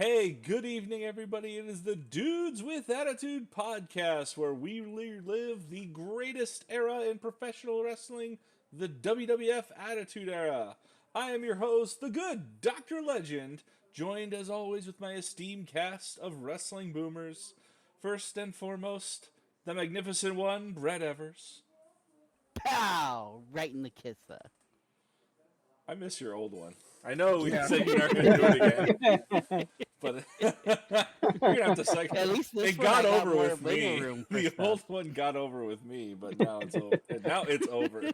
Hey, good evening, everybody. It is the Dudes with Attitude podcast where we relive the greatest era in professional wrestling, the WWF Attitude Era. I am your host, the good Dr. Legend, joined as always with my esteemed cast of wrestling boomers. First and foremost, the magnificent one, Brett Evers. Pow! Right in the kissa. I miss your old one. I know we said you aren't going to do it again, but you're going to have to second. At least this it one got I got over more with wiggle me. room for The stuff. old one got over with me, but now it's over. It's over.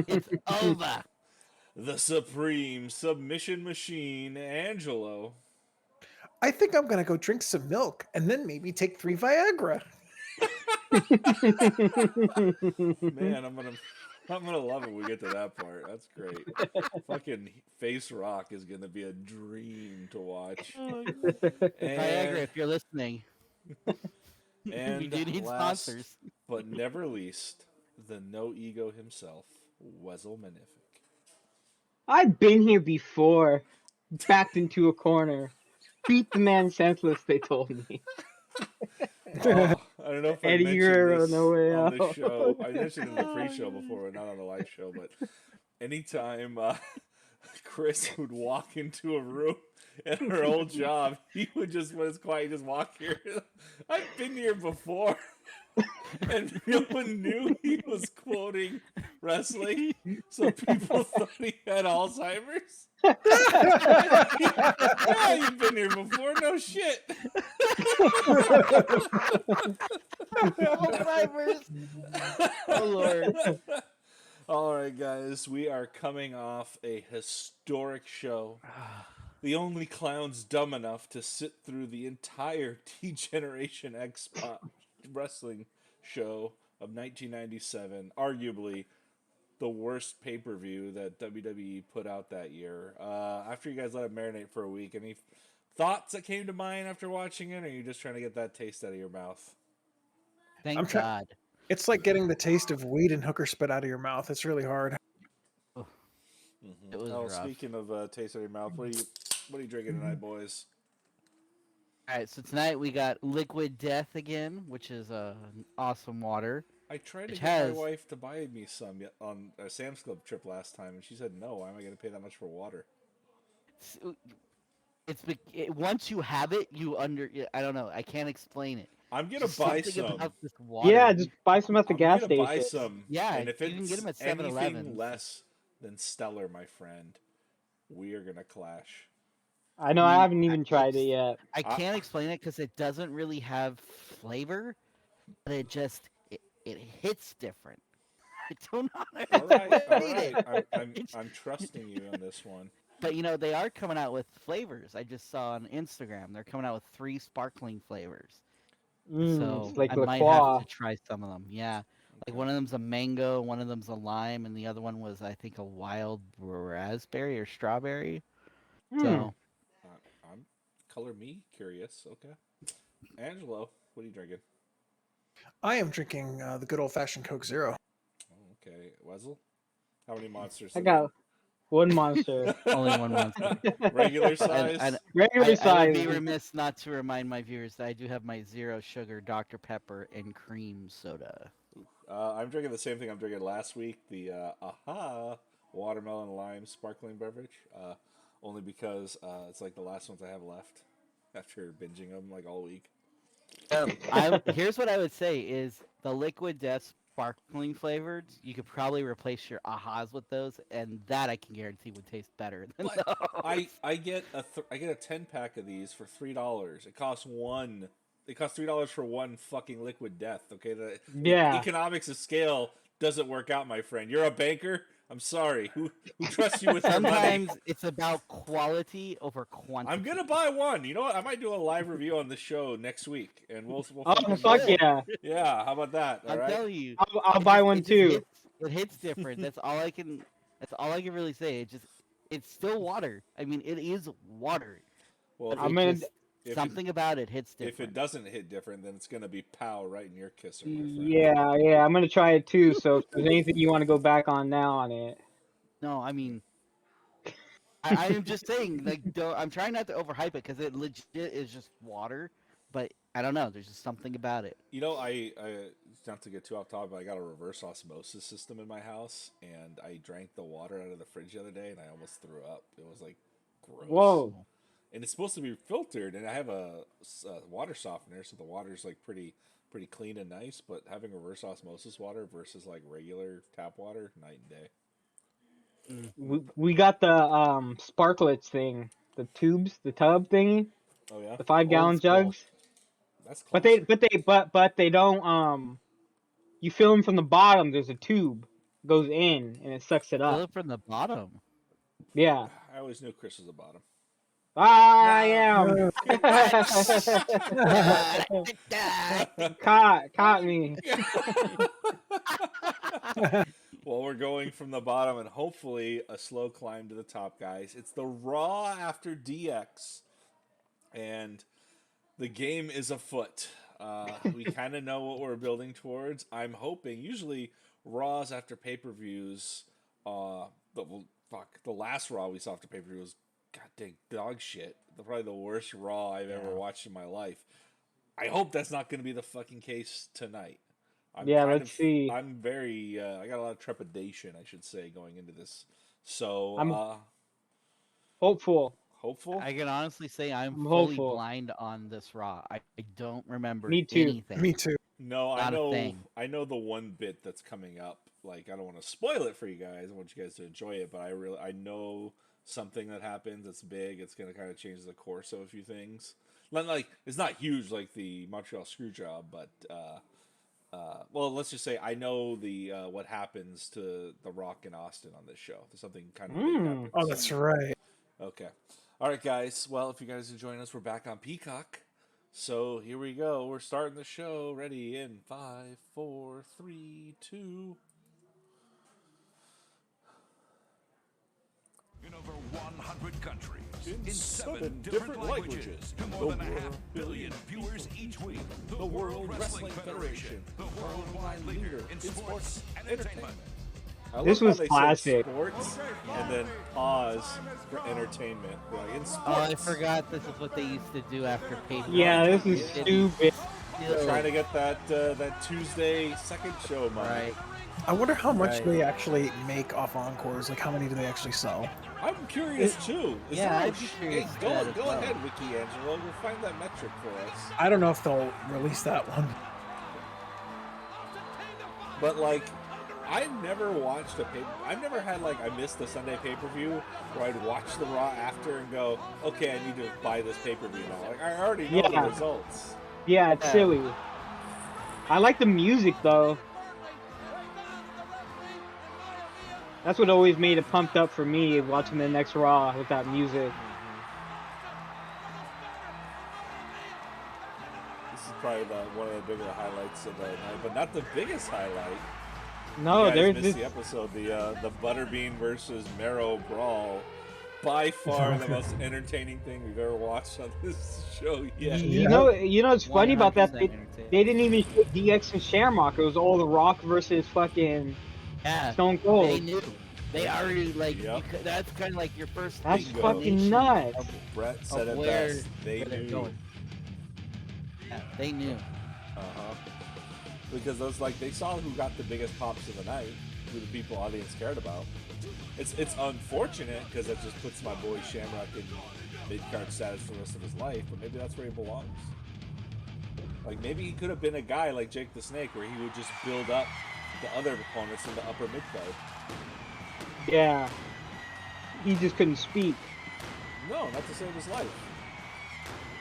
It's over. The supreme submission machine, Angelo. I think I'm gonna go drink some milk and then maybe take 3 Viagra. Man, I'm gonna love it when we get to that part. That's great. Fucking Face Rock is gonna be a dream to watch. Viagra, if you're listening. And we do need last, sponsors. but never least, the no ego himself, Wessel Magnific. I've been here before, backed into a corner, beat the man senseless. They told me. I don't know if I Eddie mentioned Guerrero, this no way on the out. show. I mentioned it in the pre-show before, not on the live show, but anytime Chris would walk into a room at her old job, he would just, when it's quiet, just walk here. I've been here before. And no one knew he was quoting wrestling, so people thought he had Alzheimer's. Yeah, you've been here before, no shit. Alzheimer's. Oh, Lord. All right, guys, we are coming off a historic show. The only clowns dumb enough to sit through the entire T-Generation X wrestling show of 1997, arguably the worst pay-per-view that WWE put out that year. After you guys let it marinate for a week, any thoughts that came to mind after watching it, or are you just trying to get that taste out of your mouth? Thank God. It's like getting the taste of weed and hooker spit out of your mouth. It's really hard. It was rough. Speaking of taste out of your mouth, what are you drinking tonight, boys? All right, so tonight we got Liquid Death again, which is an awesome water. I tried to get my wife to buy me some on a Sam's Club trip last time, and she said no. Why am I going to pay that much for water? Once you have it, I don't know. I can't explain it. I'm gonna buy some. About this water. Yeah, just buy some at the gas I'm station. gonna buy some. Yeah, and if you can get them at 7-Eleven. Anything less than stellar, my friend, we are gonna clash. I know, I haven't even tried it yet. I can't explain it because it doesn't really have flavor, but it hits different. I don't know. All right. I'm trusting you on this one. But they are coming out with flavors. I just saw on Instagram they're coming out with 3 sparkling flavors. So it's like I La might Croix. have to try some of them. Yeah, like one of them's a mango, one of them's a lime, and the other one was I think a wild raspberry or strawberry. So I'm color me curious. Okay, Angelo, what are you drinking? I am drinking the good old-fashioned Coke Zero. Oh, okay, Wessel, how many monsters? I got one monster. only one monster. Regular size. Regular size. I would be remiss not to remind my viewers that I do have my 0 sugar Dr. Pepper and cream soda. I'm drinking the same thing I'm drinking last week, the AHA watermelon lime sparkling beverage. Only because it's like the last ones I have left after binging them like all week. Here's what I would say is the Liquid Death sparkling flavored, you could probably replace your AHAs with those, and that I can guarantee would taste better than those. I get a 10-pack of these for $3. It costs $3 for one fucking Liquid Death. Okay, the economics of scale doesn't work out, my friend. You're a banker. I'm sorry. Who trusts you with their money? Sometimes it's about quality over quantity. I'm gonna buy one. You know what? I might do a live review on the show next week, and we'll Oh, fuck yeah! Yeah, how about that? I'm telling you, I'll buy one too. It hits different. That's all I can really say. It's still water. I mean, it is water. Well, something about it hits different. If it doesn't hit different, then it's gonna be pow right in your kisser. Yeah, I'm gonna try it too. So if there's anything you want to go back on now on it. No, I mean, I am just saying, like, I'm trying not to overhype it because it legit is just water, but I don't know. There's just something about it. You know, I not to get too off topic, but I got a reverse osmosis system in my house, and I drank the water out of the fridge the other day, and I almost threw up. It was like gross. Whoa. And it's supposed to be filtered, and I have a water softener, so the water's like pretty clean and nice. But having reverse osmosis water versus like regular tap water, night and day. We got the sparklets thing, the tubes, the tub thingy, Oh yeah, the 5 gallon Old school. jugs. that's But classic. they don't you fill them from the bottom. There's a tube goes in and it sucks it Fill up. it from the bottom. Yeah. I always knew Chris was the bottom. I am. Caught me. Well, we're going from the bottom and hopefully a slow climb to the top, guys. It's the Raw after DX, and the game is afoot. We kind of know what we're building towards. I'm hoping, usually, Raws after pay-per-views, the last Raw we saw after pay-per-view was goddamn dog shit. Probably the worst Raw I've ever watched in my life. I hope that's not going to be the fucking case tonight. Let's see. I'm very. I got a lot of trepidation, I should say, going into this. So I'm hopeful. hopeful. I can honestly say I'm I'm fully hopeful. blind on this Raw. I don't remember Me too. anything. Me too. No, I Not a know. thing. I know the one bit that's coming up. Like, I don't want to spoil it for you guys. I want you guys to enjoy it, but I know something that happens that's big. It's going to kind of change the course of a few things. Not like it's not huge like the Montreal Screwjob, but well, let's just say I know the what happens to The Rock and Austin on this show. There's something kind of big happens. Oh, that's right. Okay. All right, guys. Well, if you guys are joining us, we're back on Peacock. So here we go. We're starting the show. Ready in 5, 4, 3, 2. In over 100 countries, In in 7 7 different different languages, to more than a half billion viewers each week. The World Wrestling Federation, the worldwide leader in sports and entertainment. I This love was how they classic. said sports and then pause for entertainment. Like in sports. Oh, I forgot this is what they used to do after pay. Yeah, this is stupid. They're trying to get that Tuesday second show money. Right. I wonder how much Right. they actually make off encores. Like, how many do they actually sell? I'm curious too. Is Yeah, there I'd be curious Hey, to that as go well. ahead, Wiki Angelo. We'll find that metric for us. I don't know if they'll release that one. But like, I've never watched a pay. I've never had like I missed the Sunday pay per view where I'd watch the Raw after and go, okay, I need to buy this pay per view now. Like I already know the Yeah. results. Yeah, it's silly. I like the music though. That's what always made it pumped up for me watching the next Raw with that music. This is probably one of the bigger highlights of the night, but not the biggest highlight. No, you guys there's missed this. the episode, the Butterbean versus MERO brawl. By far the most entertaining thing we've ever watched on this show yet. You know what's funny about that? 100% They entertaining. didn't even show DX and Shamrock. It was all The Rock versus fucking Yeah. Stone They Cold. knew. They already like. Yep. That's kind of like your first. That's Bingo. fucking indication nuts. of- Brett said of it where best. They they're knew. going. Yeah, they knew. Uh-huh. Because those they saw who got the biggest pops of the night, who the people audience cared about. It's unfortunate because that just puts my boy Shamrock in mid-card status for the rest of his life, but maybe that's where he belongs. Like maybe he could have been a guy like Jake the Snake where he would just build up the other opponents in the upper mid-card. Yeah. He just couldn't speak. No, not to save his life.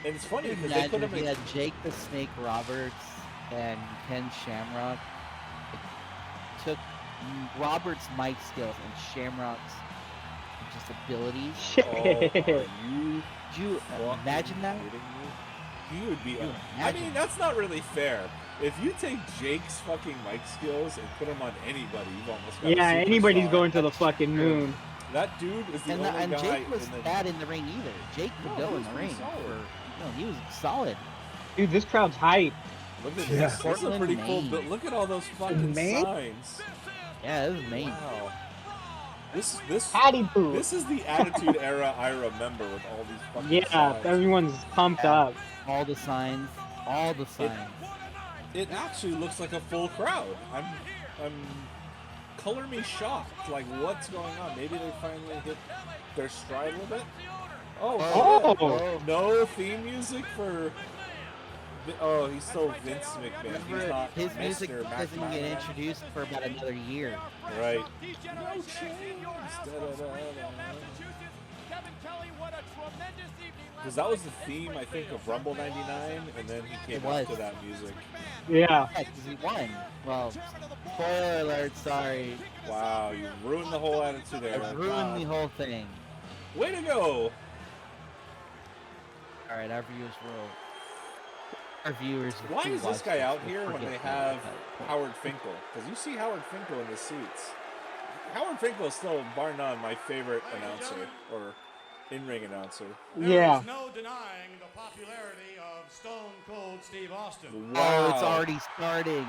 And it's funny because they Imagine could if have he had Jake the Snake Roberts and Ken Shamrock. It took Roberts' mic skills and Shamrock's just abilities. Are you Could you imagine that? kidding me? He would be. Can you I imagine? mean, that's not really fair. If you take Jake's fucking mic skills and put them on anybody, you've almost got Yeah, a anybody's superstar. going to the fucking moon. That dude is the And, only and guy Jake was in the. bad in the ring either. Jake could No, go he in was the pretty ring. solid. He was solid. Dude, this crowd's hype. Look at Yeah. this. This is a Portland, pretty cool. Maine. But look at all those fucking Maine? signs. Yeah, it was Maine. Wow. Patty Boo. This is the Attitude Era I remember with all these fucking Yeah, signs. everyone's pumped up. All the signs. All the signs. It actually looks like a full crowd. I'm color me shocked. Like, what's going on? Maybe they finally hit their stride a little bit. Oh, Oh. no theme music for. Oh, he's still Vince McMahon. He's not His music Mr. doesn't McMahon. get introduced for about another year. Right. Because that was the theme, I think, of Rumble '99, and then he came up to that music. Yeah. Yeah, because he won. Well, spoiler alert, sorry. Wow, you ruined the whole Attitude Era. I ruined the whole thing. Way to go! Alright, our viewers will. Our viewers. Why who is this watch guy out will here when forget they that. have Howard Finkel? Because you see Howard Finkel in the seats. Howard Finkel is still, bar none, my favorite announcer, or in-ring announcer. Yeah. There's no denying the popularity of Stone Cold Steve Austin. Oh, it's already starting.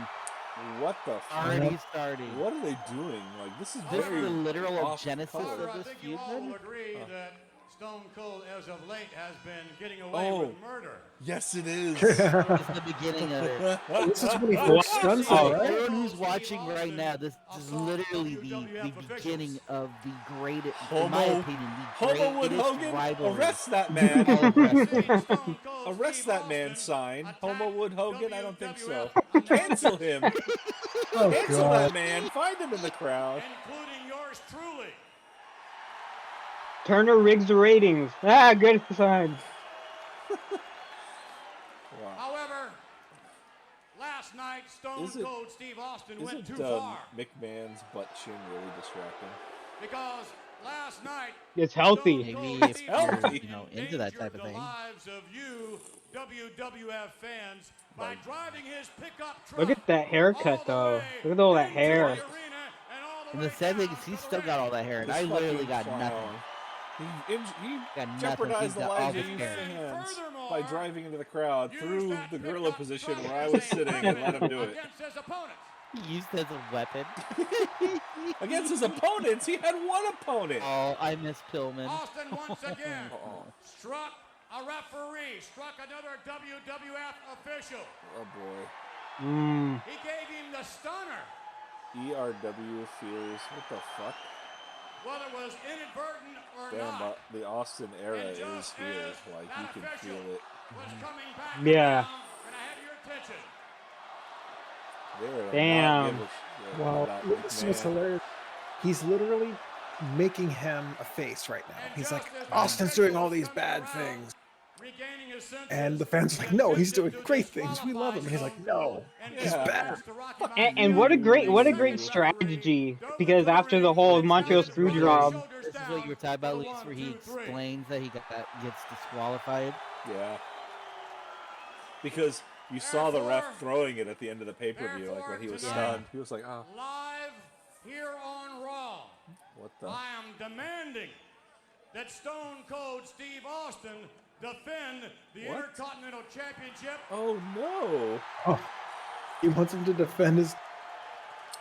What the Already starting. What are they doing? Like, this is This very is the literal off genesis color. of I this think you feud, all then? will agree that Stone Cold, as of late, has been getting away with murder. Yes, it is. This is the beginning of it. This is when he first stuns So, it, right? everyone who's watching right now, this is literally the beginning of the greatest, in my opinion, the Homewood greatest Hogan, rivalry. arrest that man. all of wrestling. Arrest that man, sign. Homewood Hogan, I don't think so. Cancel him. Oh, Cancel God. that man. Find him in the crowd. Including yours truly. Turner rigs the ratings. Ah, good sign. Wow. However, last night, Stone Is it- Cold Steve Austin went Isn't too far. McMahon's butt chin really distracting? Because last night, It's healthy. Maybe Stone if Cold you're, healthy. you know, into that type of endangered thing. the lives of you WWF fans by driving his pickup truck. Look at that haircut, though. Look at all that hair. And the sad thing is, he's still got all that hair, and I This literally fucking got clown. nothing. He Got nothing. jeopardized He's the got all lives the of you hair. fans by driving into the crowd through the gorilla position where I was sitting and let him do it. Against his opponents. Used as a weapon. Against his opponents, he had one opponent. Oh, I miss Pillman. Austin once again struck a referee, struck another WWF official. Oh boy. Mm. He gave him the stunner. ERW fears. What the fuck? Whether it was inadvertent or Damn, not. but the Austin era And is just here. as Like, that you can official feel it. was coming back Yeah. around, and I have your attention. They're Damn. not give a shit Well, about this was McMahon. hilarious. He's literally making him a face right now. And He's just like, as Austin's the doing all official these was bad coming around, things. regaining his senses, And the fans are like, no, he's doing attempted to great things. We love him. And he's like, Stone no, Cold and he's Yeah. bad. to Rocky And what a great strategy. Because after the whole Montreal screw job, This is what you were talking about, Luis, where he explains that he gets disqualified. Yeah. Because you saw the ref throwing it at the end of the pay-per-view, like when he was Therefore, stunned. He was like, oh, Live here on Raw, what the? I am demanding that Stone Cold Steve Austin defend the What? Intercontinental Championship. Oh no. Oh, he wants him to defend his.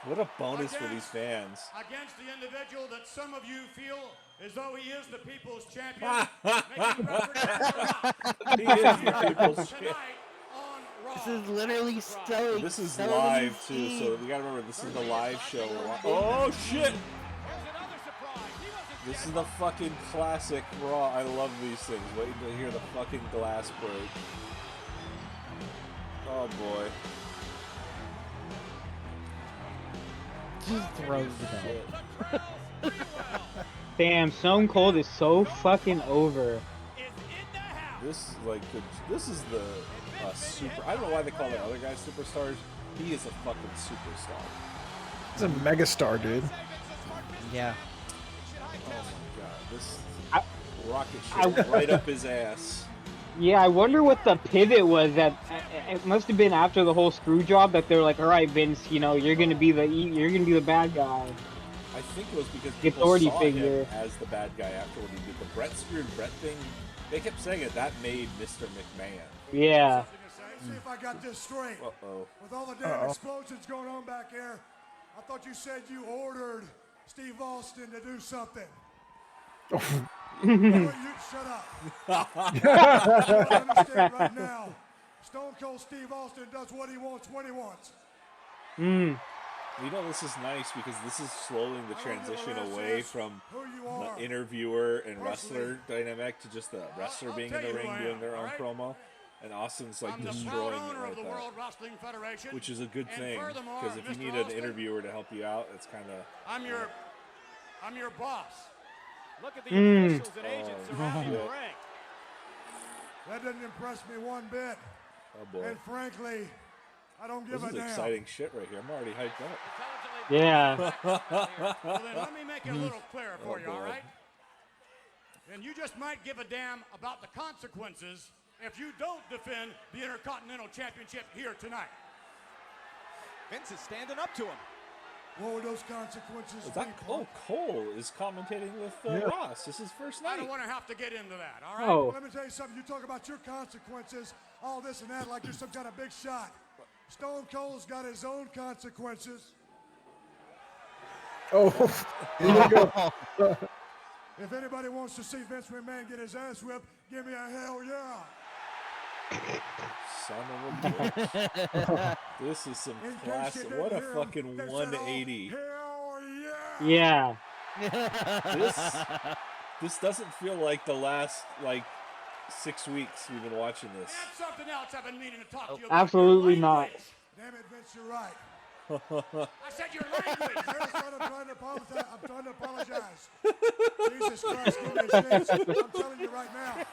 What a bonus for these fans. Against the individual that some of you feel as though he is the people's champion. Making reference He is the people's champ. tonight on Raw. This is literally so. This is so live too, easy. so we gotta remember this is the live show. Oh shit! There's another surprise. He wasn't This is the fucking classic Raw. I love these things. Waiting to hear the fucking glass break. Oh boy. Just throws the belt. damn, Stone Cold is so fucking over. This this is the super. I don't know why they call the other guys superstars. He is a fucking superstar. He's a megastar, dude. Yeah. Oh my god, this I- rocket ship right up his ass. Yeah, I wonder what the pivot was. That it must have been after the whole screw job that they're like, all right, Vince, you know, you're gonna be the bad guy. I think it was because The people authority saw figure. him as the bad guy after when he did the Brett screwed Brett thing. They kept saying it. That made Mr. McMahon. Yeah. See if I got this straight. Uh-oh. With all the damn explosions going on back there, I thought you said you ordered Steve Austin to do something. You shut up. You understand right now. Stone Cold Steve Austin does what he wants when he wants. You know, this is nice because this is slowing the transition away from the interviewer and wrestler dynamic to just the wrestler being in the ring doing their own promo. And Austin's like destroying it right there, which is a good thing because if you need an interviewer to help you out, it's kind of. I'm your boss. Look at the officials and agents surrounding the ring. That doesn't impress me one bit. Oh boy. And frankly, I don't give This a is damn. exciting shit right here. I'm already hyped up. Yeah. Well, then let me make it a little clearer for you, boy. all right? Then you just might give a damn about the consequences if you don't defend the Intercontinental Championship here tonight. Vince is standing up to him. What would those consequences Is be? that Cole is commentating with Ross. This is first I night. don't want to have to get into that, all right? Oh. Let me tell you something. You talk about your consequences, all this and that, like you're some kind of big shot. Stone Cold's got his own consequences. Oh, here we go. If anybody wants to see Vince McMahon get his ass whipped, give me a hell yeah. Son of a bitch. This is some In case class. you didn't What a hear him, fucking they said, 180. "Oh, hell yeah." Yeah. This doesn't feel like the last 6 weeks we've been watching this. That's something else I've been meaning to talk to you about. Absolutely Your not. language. Damn it, Vince, you're right. I said your language. Here's what I'm trying to apologize. I'm trying to apologize. Jesus Christ, give me a chance. I'm telling you right now.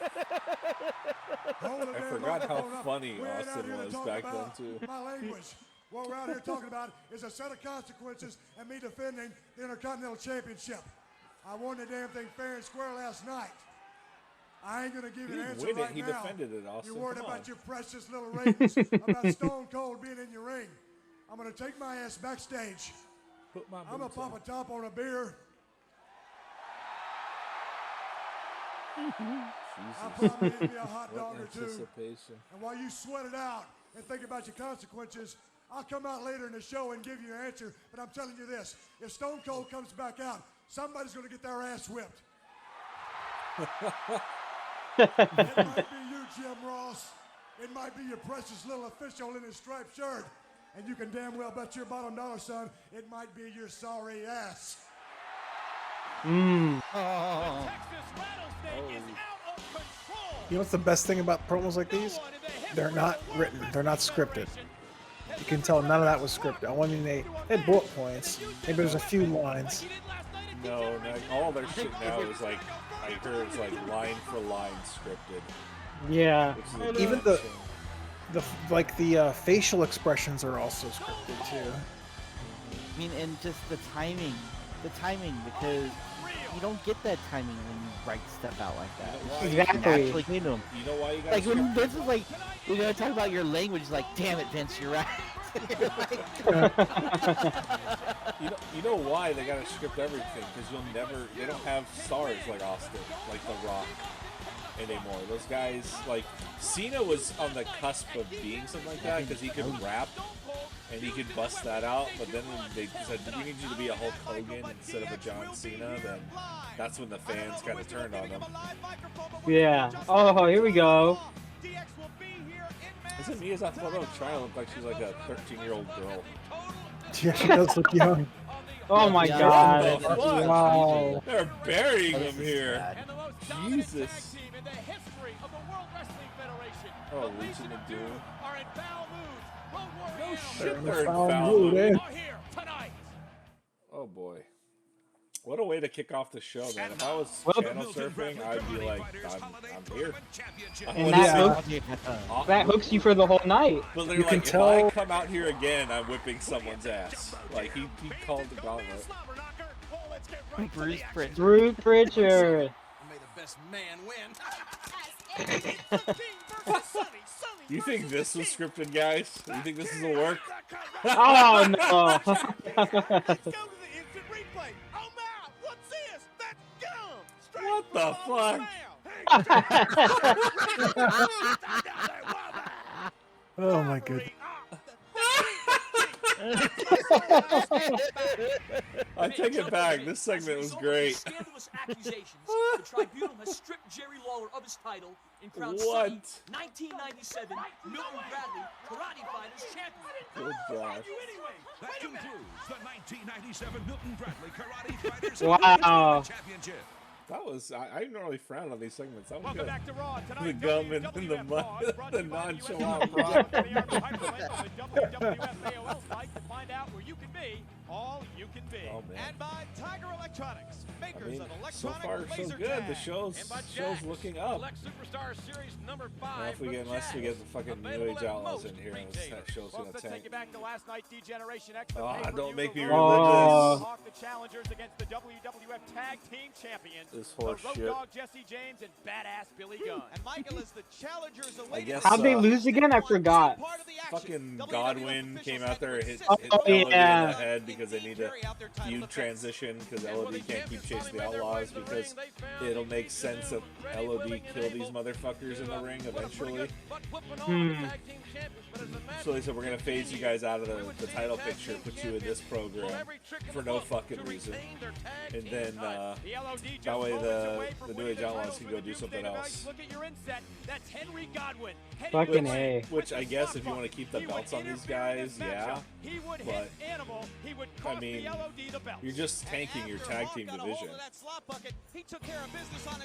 Hold the I damn forgot how microphone up. funny We ain't out Austin here to was talk back then, about too. My language. What we're out here talking about is a set of consequences and me defending the Intercontinental Championship. I won the damn thing fair and square last night. I ain't gonna give you an answer win it. right He now. defended it, Austin. You're worried Come about on. your precious little ratings, about Stone Cold being in your ring. I'm gonna take my ass backstage. Put my I'm gonna boots pop on. a top on a beer. I'll probably eat me a hot dog or two. Anticipation. And while you sweat it out and think about your consequences, I'll come out later in the show and give you an answer. But I'm telling you this, if Stone Cold comes back out, somebody's gonna get their ass whipped. It might be you, Jim Ross. It might be your precious little official in his striped shirt. And you can damn well bet your bottom dollar, son, it might be your sorry ass. Texas rattlesnake is out of control. You know what's the best thing about promos like these? They're not written. They're not scripted. You can tell none of that was scripted. I mean, they had bullet points. Maybe there's a few lines. No, all their shit now is I heard it's line for line scripted. Yeah. Which is a Even damn the shame. facial expressions are also scripted too. I mean, and just the timing, because you don't get that timing when you write stuff out like that. It's just Exactly. naturally came to him. You know why you guys Like when Vince is like, we're gonna talk about your language. Like, damn it, Vince, you're right. You know why they gotta script everything? Because they don't have stars like Austin, like The Rock anymore. Those guys, like Cena was on the cusp of being something like that because he could rap and he could bust that out. But then when they said, "We need you to be a Hulk Hogan instead of a John Cena," then that's when the fans kind of turned on him. Yeah. Oh, here we go. Is it me? As I thought I was trying to look like she's like a 13-year-old girl. Yeah, she does look young. Oh my Yeah. God. What the fuck? Wow. They're burying Oh, him this is here. bad. Jesus. In the history of the World Wrestling Federation, Oh, the Legion of Doom. are in foul mood. Road Warrior No Animal shit, in they're in foul foul mood, mood. eh? are here tonight. Oh boy. What a way to kick off the show, man. If I was Well, channel surfing, I'd be like, I'm here. I And wanna that see- hooks, that hooks you for the whole night. But they're You can like, if I tell- come out here again, I'm whipping someone's ass. Like, he called the gauntlet. Bruce Pritchard. Bruce Pritchard. May the best man win. You think this was scripted, guys? You think this is a work? Oh no. Let's go to the instant replay. Oh my, what's this? That's gum. Straight What the from fuck? Oh my goodness. I take it back. This segment was great. Scandalous accusations, the tribunal has stripped Jerry Lawler of his title and crowned What? Sonny 1997 Milton Bradley Karate Fighters champion. Good God. That concludes the 1997 Milton Bradley Karate Fighters Wow. Championship. That was, I normally frown on these segments. That was Welcome good. back to Raw. The Tonight, gum and the WWF mud, Raw is brought to the you by nonchalant USA. rock. They are the hyperlink on the WWF AOL site to find out where you can be all you can be. Oh, man. And by Tiger Electronics, I makers mean, of so electronic far so laser good. The tag. show's And by show's Jax, looking up. Select Superstar Series number 5 Now, unless we get the fucking New Available Age at Outlaws most in here, retailers. that show's Folks, gonna let's take tank. you back to last night's D-Generation X. Ah, don't make me relive Oh. this. Hawk, the challengers against the WWF Tag Team Champions. This The horse Road shit. Dogg Jesse James and Badass Billy Gunn. And Michael is the challengers I guess How'd they lose again? I forgot. fucking Godwin came out there and hit Oh, LOD in yeah. the head because they need to feud transition because LOD can't keep chasing the Outlaws because it'll make sense that LOD kill these motherfuckers in the ring eventually. So they said, we're going to phase you guys out of the title picture, put you in this program for no fucking reason. And then that way the New Age Outlaws can go do something else. Look at your inset. That's Henry Godwin. Fucking A. Which I guess if you want to keep the belts on these guys, yeah. He would But, hit Animal. He would I cost mean, the LOD the belt. you're just tanking your tag team division.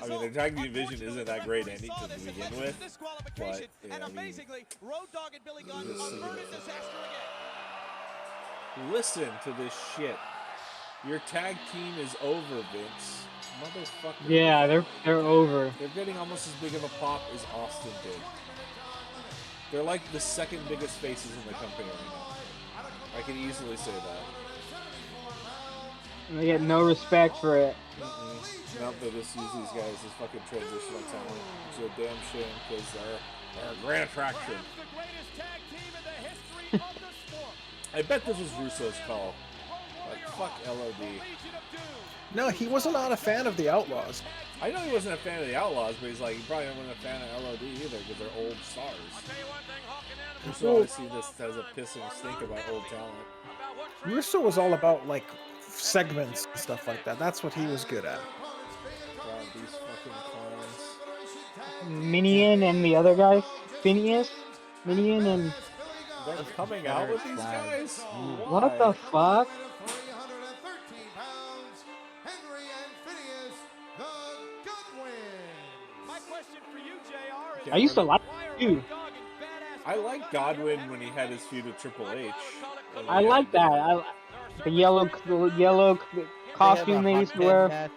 I mean, their tag team division isn't that great any to begin with, but yeah, I mean, Road Dogg and Billy Gunn just averted disaster again. listen to this shit. Your tag team is over, Vince. Motherfucker. Yeah, they're over. They're getting almost as big of a pop as Austin did. They're like the second biggest faces in the company right now. I can easily say that. They get no respect for it. Nope, they just use these guys as fucking transitional talent. It's a damn shame because they're a great attraction. The greatest tag team in the history of the sport. I bet this was Russo's call. Like, fuck LOD. No, he was not a fan of the Outlaws. I know he wasn't a fan of the Outlaws, but he's like, he probably wasn't a fan of LOD either because they're old stars. Russo always see this as a pissing stink about old talent. Russo was all about like segments and stuff like that. That's what he was good at. God, these fucking clowns. Minion and the other guy, Phineas, Minion and They're coming out with these guys? what the fuck? 313 pounds, Henry and Phineas, the Godwin. My question for you, JR, is I used to like why are you. Road Dogg and Badass I Billy like Gunn Godwin here when he had his feud with Triple H. I like that. The yellow costume they used to wear.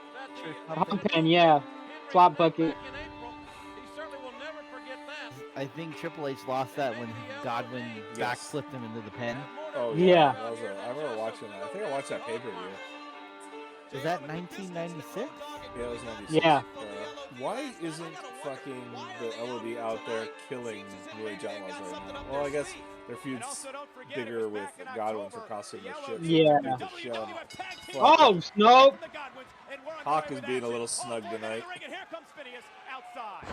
Hog pen, yeah. Flop bucket. I think Triple H lost that when Godwin backflipped him into the pen. Oh, Yeah. That was I remember watching that. I think I watched that pay-per-view. Is that 1996? Yeah, it was 96. Yeah. Why isn't fucking the LOD out there killing New Age Outlaws right now? Well, I guess their feud's bigger with Godwin for costing the shit. Yeah. Fuck. Oh, Snow! Hawk is being a little snug tonight. Here comes Phineas outside.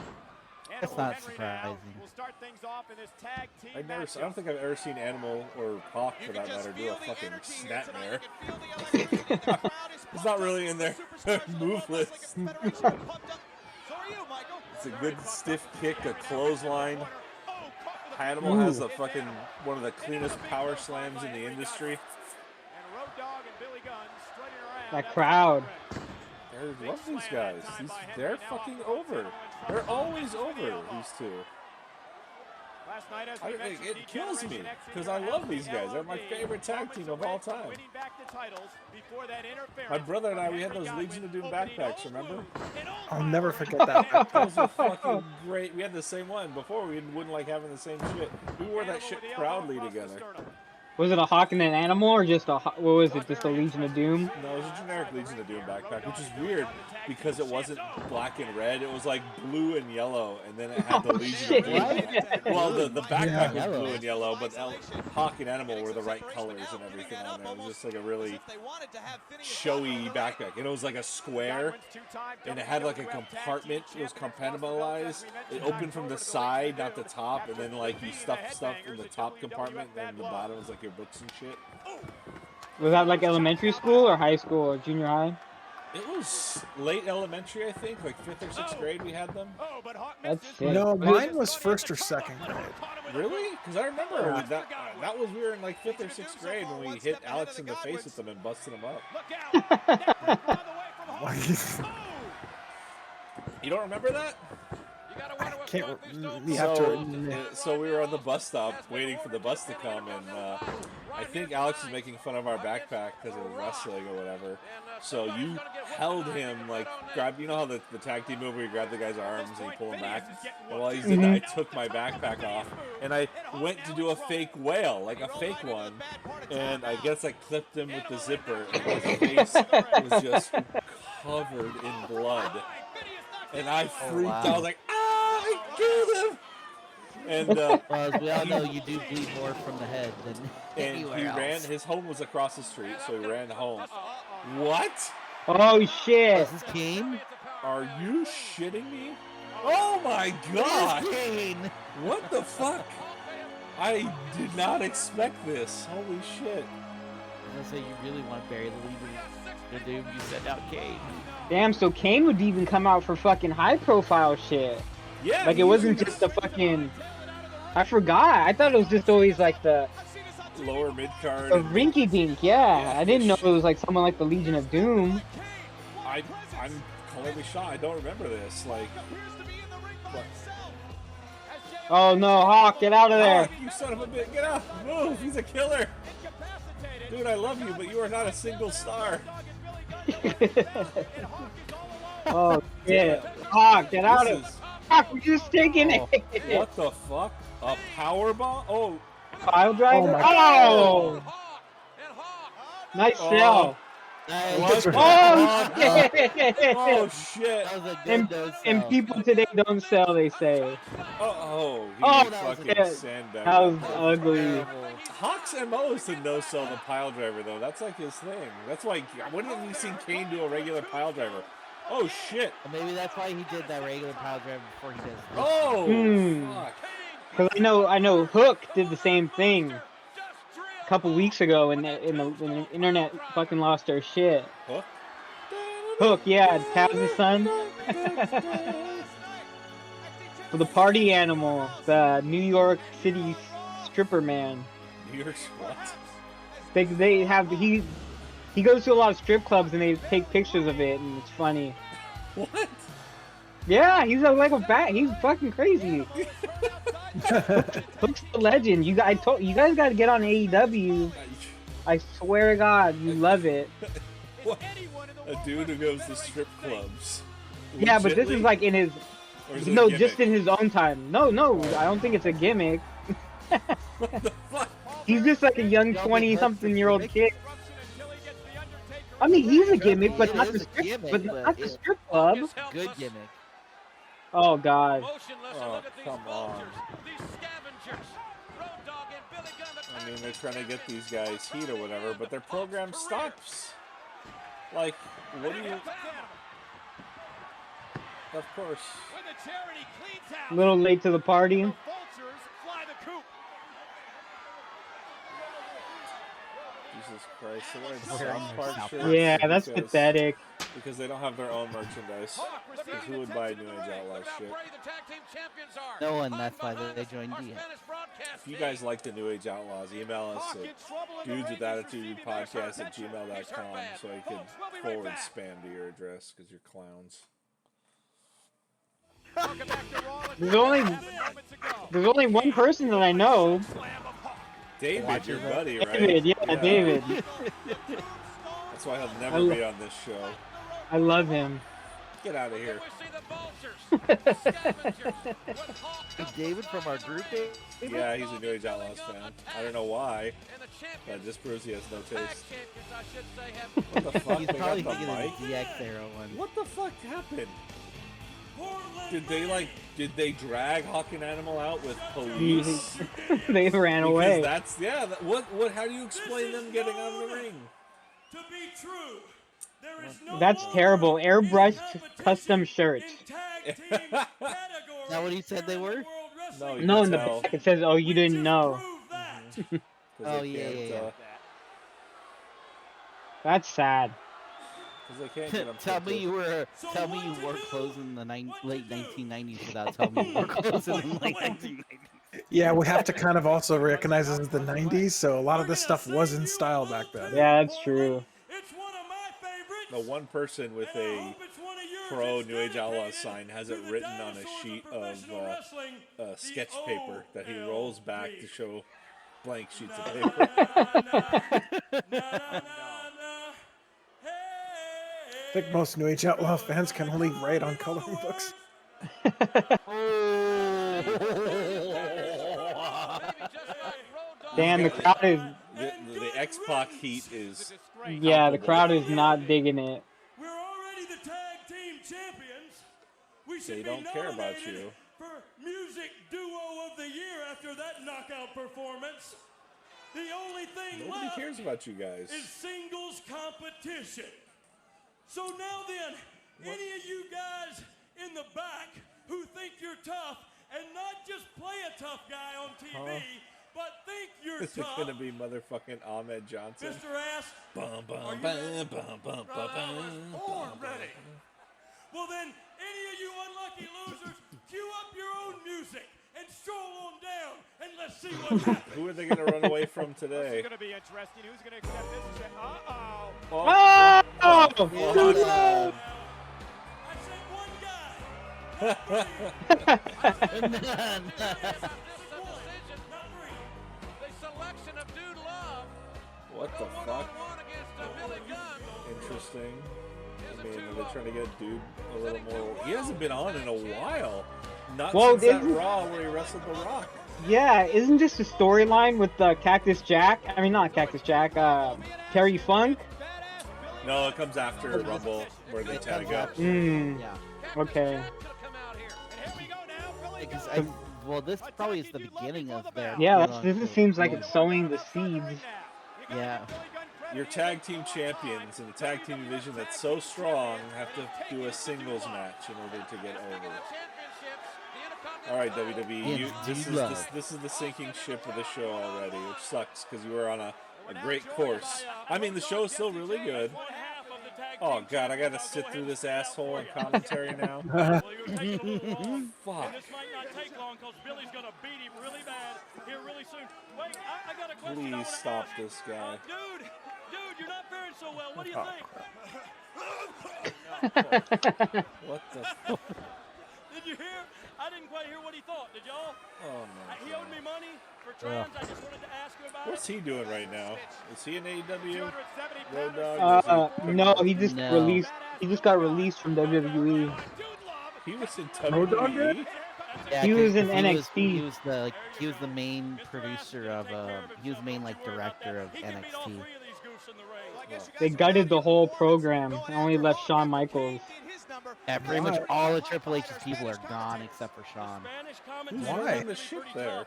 That's Animal not Henry surprising. now will start things off in this tag team I matchup. don't think I've ever seen Animal or Hawk, for that matter, do a fucking snapmare. It's not really in their move list. It's a good stiff kick, a clothesline. Animal has a fucking one of the cleanest power slams in the industry. And Road Dogg and Billy Gunn strutting around. That crowd. I love these guys. They're fucking over. They're always over, these two. Last night, as we mentioned, It kills me D-Generation X because I love these guys. They're my favorite tag team of all time. winning back the titles before that interference. My brother and I, we had those Legion of Doom backpacks, remember? I'll never forget that. Those were fucking great. We had the same one before. We wouldn't like having the same shit. We wore that shit proudly together. Was it a Hawk and an Animal or just a, what was it, just a Legion of Doom? No, it was a generic Legion of Doom backpack, which is weird because it wasn't black and red. It was like blue and yellow, and then it had the Legion of Doom. Well, the backpack was blue and yellow, but Hawk and Animal were the right colors and everything on there. It was just like a really showy backpack. And it was like a square, and it had like a compartment. It was compartmentalized. It opened from the side, not the top, and then like you stuffed stuff in the top compartment, and then the bottom was like your books and shit. Was that like elementary school or high school or junior high? It was late elementary, I think, like 5th or 6th grade. We had them. Oh, but Hawk That's missed sick. his No, first mine was buddy at 1st the or 2nd cover. grade. Caught him with a Really? Because I remember Yeah. that was we were in like 5th or 6th grade when we hit Alex in the face with them and busted him up. Look out. Neck breaker on the way from Hawk. Oh! You don't remember that? You gotta wonder what Can't. Broncos don't You have So, to. so we were on the bus stop waiting for the bus to come, and I think Alex was making fun of our backpack because it was wrestling or whatever. So you held him, like, you know how the tag team move where you grab the guy's arms and you pull him back? And while he's doing that, I took my backpack off, and I went to do a fake whale, like a fake one, and I guess I clipped him with the zipper, and his face was just covered in blood. And I freaked out. I was like, I killed him! And Well, as we all know, you do bleed more from the head than and anywhere he else. ran. His home was across the street, so he ran home. What? Oh shit! This is Kane. Are you shitting me? Oh my god! This is Kane. What the fuck? I did not expect this. Holy shit! I was gonna say you really want to bury the lead the dude you sent out Kane. Damn, so Kane would even come out for fucking high profile shit. Yeah. Like it wasn't just the fucking. I forgot. I thought it was just always like the lower mid card. rinky dink. Yeah, I didn't know it was like someone like the Legion of Doom. I'm completely shocked. I don't remember this. Like, what? Oh no, Hawk, get out of there! Hawk, you son of a bitch! Get out! Move! He's a killer. Dude, I love you, but you are not a single star. Oh shit! Hawk, get out of! Hawk, we're just taking it. What the fuck? A power bomb? Oh, Pile driver! my Oh! Nice shell! What? Oh shit! Oh shit! That was a good And, no and sell. people today don't sell, they say. Oh, he Oh, that was fucking good. sandbag. That was ugly. Terrible. Hawk's MO is to no sell the pile driver though. That's like his thing. That's why. When have you seen Kane do a regular pile driver? Oh shit! Well, maybe that's why he did that regular pile driver before he does this. Oh fuck! Cause I know Hook did the same thing a couple weeks ago, and the internet fucking lost their shit. Hook? Hook, yeah, Taz's son. For the party animal, the New York City stripper man. New York what? They have he goes to a lot of strip clubs and they take pictures of it and it's funny. What? Yeah, he's he's fucking crazy. Hook's the legend. You guys got to get on AEW. I swear to God, you love it. What? A dude who goes to strip clubs. Yeah, but this is like in his Or is it a no, gimmick? just in his own time. No, I don't think it's a gimmick. What the fuck? He's just like a young 20-something-year-old kid. I mean, he's a gimmick, but It not is the a strip, gimmick, but but not the it- strip club. Good gimmick. Oh God. Oh, come on. I mean, they're trying to get these guys heat or whatever, but their program stops. Like, what do you... Of course. A little late to the party. Jesus Christ, they're wearing Wearing South their Park South shirts. Park Yeah, that's because- pathetic. Because they don't have their own merchandise. Because who would buy New Age Outlaw shit? No one, that's why they joined DX. If you guys like the New Age Outlaws, email us at dudeswithattitudepodcast@gmail.com so I can forward spam to your address because you're clowns. There's only one person that I know. David, your buddy, right? David, yeah, David. That's why he'll never be on this show. I love him. Get out of here. David from our group, David? Yeah, he's a New Age Outlaws fan. I don't know why. That just proves he has no taste. What the fuck? He's They probably got the thinking of mic? the DX era one. What the fuck happened? Did they drag Hawk and Animal out with police? They ran Because away. that's, how do you explain them getting out of the ring? To be true, there is no That's terrible. Airbrushed custom shirts. Is that what he said they were? No, you No, can in the tell. back it says, "Oh, you didn't know." 'Cause Oh, they yeah, can't, yeah. That's sad. Because they can't get them Tell me printed. you wore clothes in the late 1990s without telling me you wore clothes in the late 1990s. Yeah, we have to kind of also recognize this is the 90s, so a lot of this stuff was in style back then. Yeah, that's true. It's one of my favorites. The one person with And I a hope it's one of yours. pro It's New Age Outlaws dedicated sign has to it the written on a dinosaurs sheet of professional wrestling, the sketch paper that he rolls back OLB. to show blank sheets of Na, paper. na, na, na, na, na, hey. I think most New Age Outlaw fans can only write on coloring books. Damn, the He's crowd is. The X-Pac heat is Yeah, the crowd is not digging it. We're already the tag team champions. We should They be don't care about nominated you. for Music Duo of the Year after that knockout performance. The only thing Nobody left cares about you guys. is singles competition. So now then, any of you guys in the back who think you're tough and not just play a tough guy on TV, but think you're Is it tough, gonna be motherfucking Ahmed Johnson? Mr. Ass, Bum, are bum, you bum, ready? bum, bum, bum, I was bum, born bum, ready. Well then, any of you unlucky losers, cue up your own music and stroll on down and let's see what happens. Who are they gonna run away from This today? is going to be interesting. Who's going to accept this? And say, uh-oh. Oh! Dude love! I said one guy, not three. The selection of Dude Love. What the fuck? One against Billy Gunn. Interesting. I mean, are they trying to get dude a little more? He hasn't been on in a while. Not Well, since that isn't- Raw where he wrestled The Rock. Yeah, isn't this the storyline with Cactus Jack? I mean, not Cactus Jack. Terry Funk. No, it comes after Rumble where they tag up. Hmm. Yeah. Okay. Well, this probably is the beginning of their. Yeah, quote, this unquote, seems like run. it's sowing the seeds. Yeah. Your tag team champions in the tag team division that's so strong have to do a singles match in order to get over. All right, WWE, this is the sinking ship of the show already, which sucks because you were on a great course. I mean, the show is still really good. Oh God, I gotta sit through this asshole in commentary now. Well, you're taking a little long. Fuck. And this might not take long because Billy's going to beat him really bad here really soon. Wait, I got a question. I Please wanna stop ask. this guy. Dude, you're not faring so well. What do you Oh, think? What the? Did you hear? I didn't quite hear what he thought. Did y'all? Oh my He God. owed me money for trans. I just wanted to ask him about What's it. he doing right now? Is he in AEW? 270 Road Dogg? Is he No, he just No. released. He just got released from WWE. He was in Road Dogg WWE. did? Yeah, He was 'cause in NXT. He was the main producer of. He was the main like director of He can beat all NXT. three of these goofs in the ring. They gutted the whole program. And only left Shawn Michaels. Yeah, pretty much all of Triple H's people are gone except for Shawn. Spanish Who's commentary Why? on the ship there?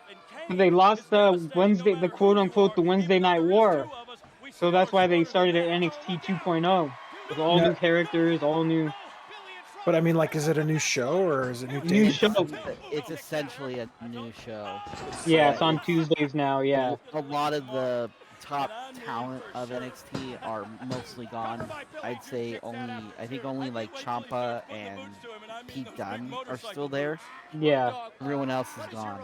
They lost the Wednesday, the quote unquote, the Wednesday Night War. So that's why they started their NXT 2.0 with all Yeah. new characters, all new. But I mean, like, is it a new show or is it new New dates? show. It's essentially a new show. Yeah, it's on Tuesdays now. Yeah. A lot of the top talent of NXT are mostly gone. I'd say I think only like Ciampa and Pete Dunne are still there. Yeah. Everyone else is gone.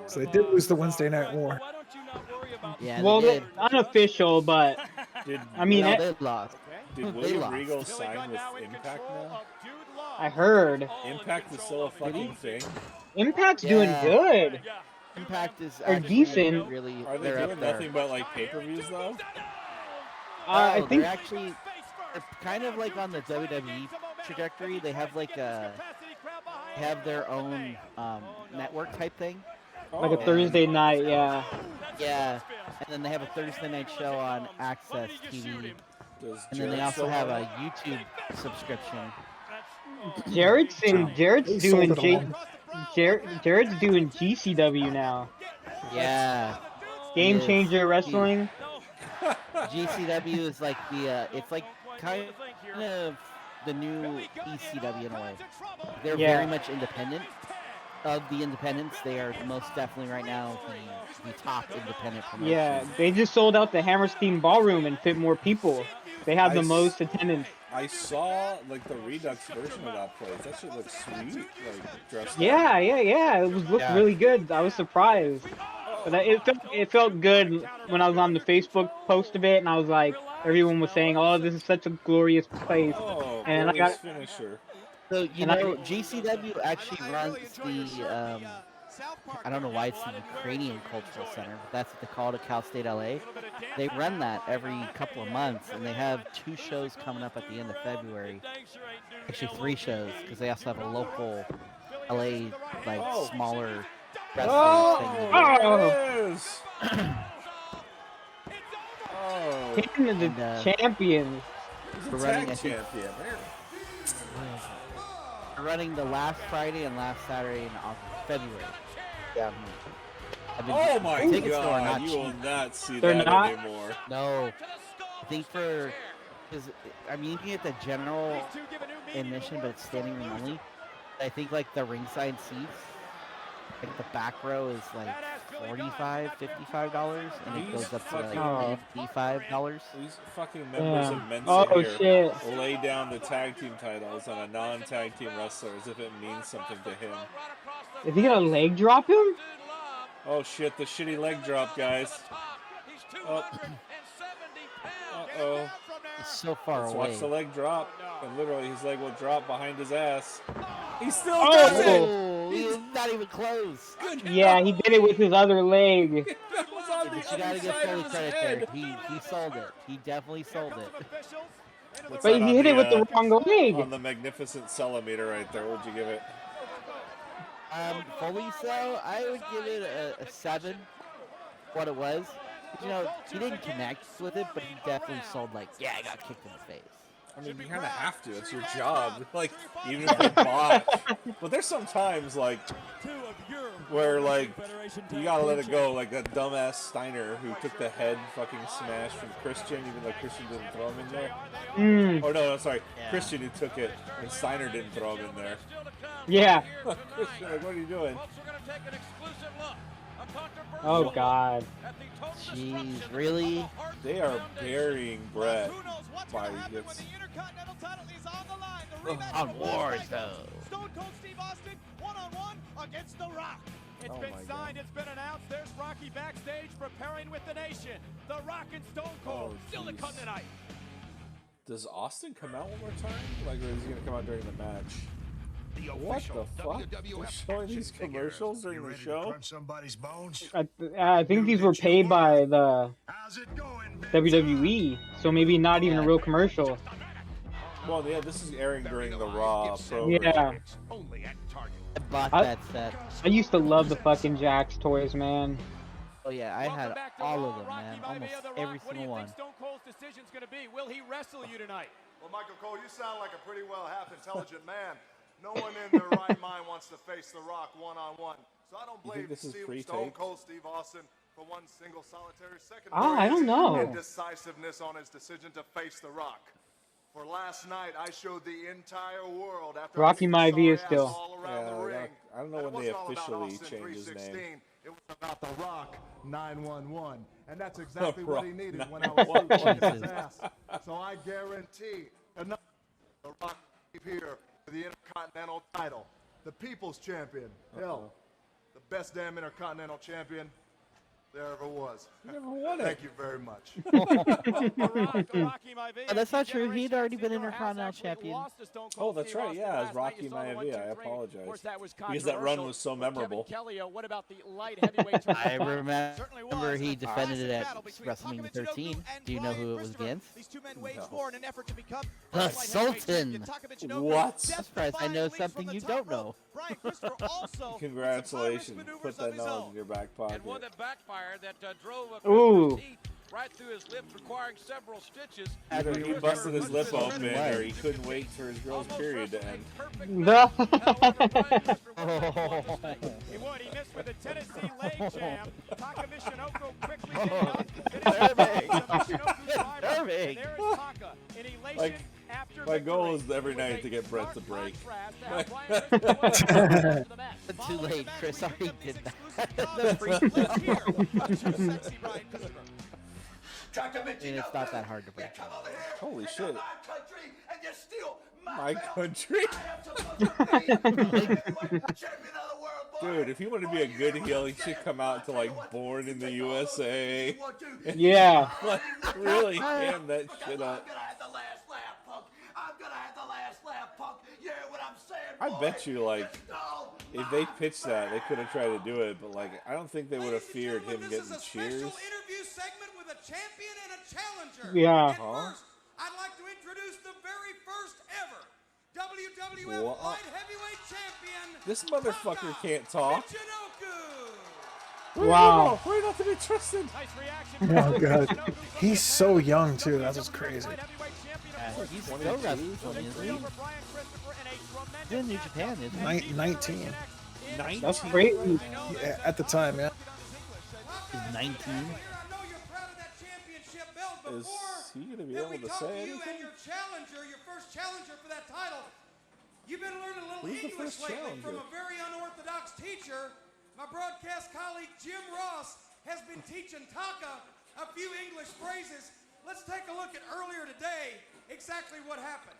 So they did lose the Wednesday Night War. Yeah, Well, they did. unofficial, but Did, I mean, No, I- they lost. did they William lost. Regal sign with Impact now? I heard Impact is still a fucking thing. Impact's Yeah. doing good. Impact is Are actually decent. really. Are they they're doing up there. nothing but like pay-per-views though? I think they're actually they're kind of like on the WWE trajectory. They have like their own network type thing. like a Oh. Thursday night. Yeah. Yeah, and then they have a Thursday night show on Access TV, Does and then they Jared also still have have a YouTube subscription. Jared's doing They sold it all. Jared's doing GCW now. Yeah, Game Yes. Changer Wrestling. GCW is like it's like kind of the new ECW in a way. They're Yeah. very much independent, of the independents, they are most definitely right now the top independent promotion. Yeah, they just sold out the Hammerstein Ballroom and fit more people. They have the I s- most attendance. I saw like the Redux version of that place. That shit looks sweet. Like dressed up. Yeah. It looked Yeah. really good. I was surprised, but it felt good when I was on the Facebook post of it, and I was like, everyone was saying, "Oh, this is such a glorious place," Oh, and I glorious got finisher. So And I- GCW actually runs the I don't know why it's the Ukrainian Cultural Center, but that's what they call it at Cal State LA. They run that every couple of months, and they have 2 shows coming up at the end of February. Actually, 3 shows, because they also have a local LA, like, smaller wrestling thing. There it is. Oh, King of the And, champions. he's we're a running, tag I think- champion. They're running the last Friday and last Saturday in February. Yeah. Oh my tickets though are god, not you will cheap. not see They're that not? anymore. No, I think because I mean you can get the general admission, but it's standing room only. I think like the ringside seats, like the back row is like $45, $55, and it goes up to like Oh. $85. These fucking members Damn. of Mensa Oh here shit. lay down the tag team titles on a non-tag team wrestler as if it means something to him. Is he gonna leg drop him? Oh shit, the shitty leg drop, guys. Oh. Uh-oh. It's so far Let's away. watch the leg drop. And literally his leg will drop behind his ass. He still Oh! does it! Oh, he's not even close. Yeah, he did it with his other leg. That was on the But you other gotta give side fully of his credit head. there. He sold it. He definitely sold it. What's But that he on hit it with the wrong on leg. the magnificent centimeter right there? What'd you give it? Fully so, I would give it a 7. What it was, you know, he didn't connect with it, but he definitely sold like, yeah, I got kicked in the face. I mean, you kind of have to. It's your job. Like, even if you botch. But there's some times, like, where, like, you gotta let it go. Like that dumbass Steiner who took the head fucking smash from Christian, even though Christian didn't throw him in there. Oh, no, sorry. Yeah. Christian who took it, and Steiner didn't throw him in there. Yeah. Christian, like, what are you doing? Oh god. Jeez, really? They are burying Brett by its... On Wars, though. Stone Cold Steve Austin, one-on-one against The Rock. It's Oh been my signed, God. it's been announced. There's Rocky backstage preparing with the nation. The Rock and Stone Cold Oh, still to jeez. come tonight. Does Austin come out one more time? Like, or is he gonna come out during the match? What the fuck? They're showing these commercials during the show? Somebody's bones. I think these were paid by the How's it going, WWE, so maybe not even a real commercial. Well, yeah, this is airing during the Raw program. Yeah. Only at Target. I bought I- that set. I used to love the fucking Jax toys, man. Oh yeah, I had Welcome back to all Raw. of them, Rocky man. Maivia, Almost The Rock. every What do single you one. think Stone Cold's decision's going to be? Will he wrestle you tonight? Well, Michael Cole, you sound like a pretty well half intelligent man. No one in their right mind wants to face The Rock one-on-one. So I don't You blame think this is Stone pre-taped? Cold Steve Austin for one single solitary second. I don't know. Indecisiveness on his decision to face The Rock. For last night, I showed the entire world after Rocky I beat Maivia sorry still. ass all around Yeah, the ring. I don't know And when it they wasn't all about officially Austin changed his 316. name. It was about The Rock 911. And that's exactly Rock what he needed when I was kicking his Jesus. ass. So I guarantee enough The Rock here for the Intercontinental title. The People's Champion. Hell, the best damn Intercontinental Champion there ever was. Never won it. Thank you very much. Rocky Maivia. Oh, that's not true. Generation He'd already been Zero has Intercontinental actually champion. lost to Stone Oh, Cold that's Steve right. Austin Yeah, last it's night. Rocky You saw the 1, Maivia. 2, I 3. apologize. Of course, that was Because that run was so controversial with memorable. Kevin Kelly. What about the light heavyweight I tournament? Certainly remember was he a defended it at battle between WrestleMania Taka 13. Michinoku and Do you know who it Brian was Christopher. against? These two men waged No. war in an effort to become The light heavyweight champion. Sultan. Taka Michinoku What? death I'm surprised I know defying lead something from the you top don't rope. know. Brian Christopher also with some high-risk Congratulations. maneuvers Put of that his knowledge own. in your back pocket. And one that backfired that drove Ooh. Christopher's heat right through his lips, requiring several stitches. Either he Christopher busted his lip Christopher open or he couldn't wait for his girl's almost period to wrestled a end. perfect The- However, Brian Christopher was able to stay. He would. He missed with a Tennessee leg jam. Taka Michinoku quickly getting up. Disturbing. And there is Taka in elation Like, after my goal victory. is every It was night a to get Brett stark to break. contrast to how Brian Christopher was after the match. Too late. Chris already did that. And it's not that hard to break. Holy shit. My country? Dude, if you want to be a good heel, he should come out to like Born in the USA. Yeah. Like, really ham that shit up. I bet you, like, if they pitched that, they could have tried to do it, but like, I don't think they would have feared him getting cheers. Interview segment with a champion and a challenger. Yeah. At first, I'd like to introduce the very first ever WWF What? Light Heavyweight Champion. This motherfucker can't talk. Wow. We're not to be trusted. Oh god, he's so young too. That's what's crazy. He's still wrestling, isn't he? He's in New Japan, isn't he? 19. That's great. Yeah, at the time, yeah. He's 19. Is he going to be able to say You anything? and your challenger, your first challenger for that title. You've been learning a little Who's the English first lately from challenger? a very unorthodox teacher. My broadcast colleague Jim Ross has been teaching Taka a few English phrases. Let's take a look at earlier today exactly what happened.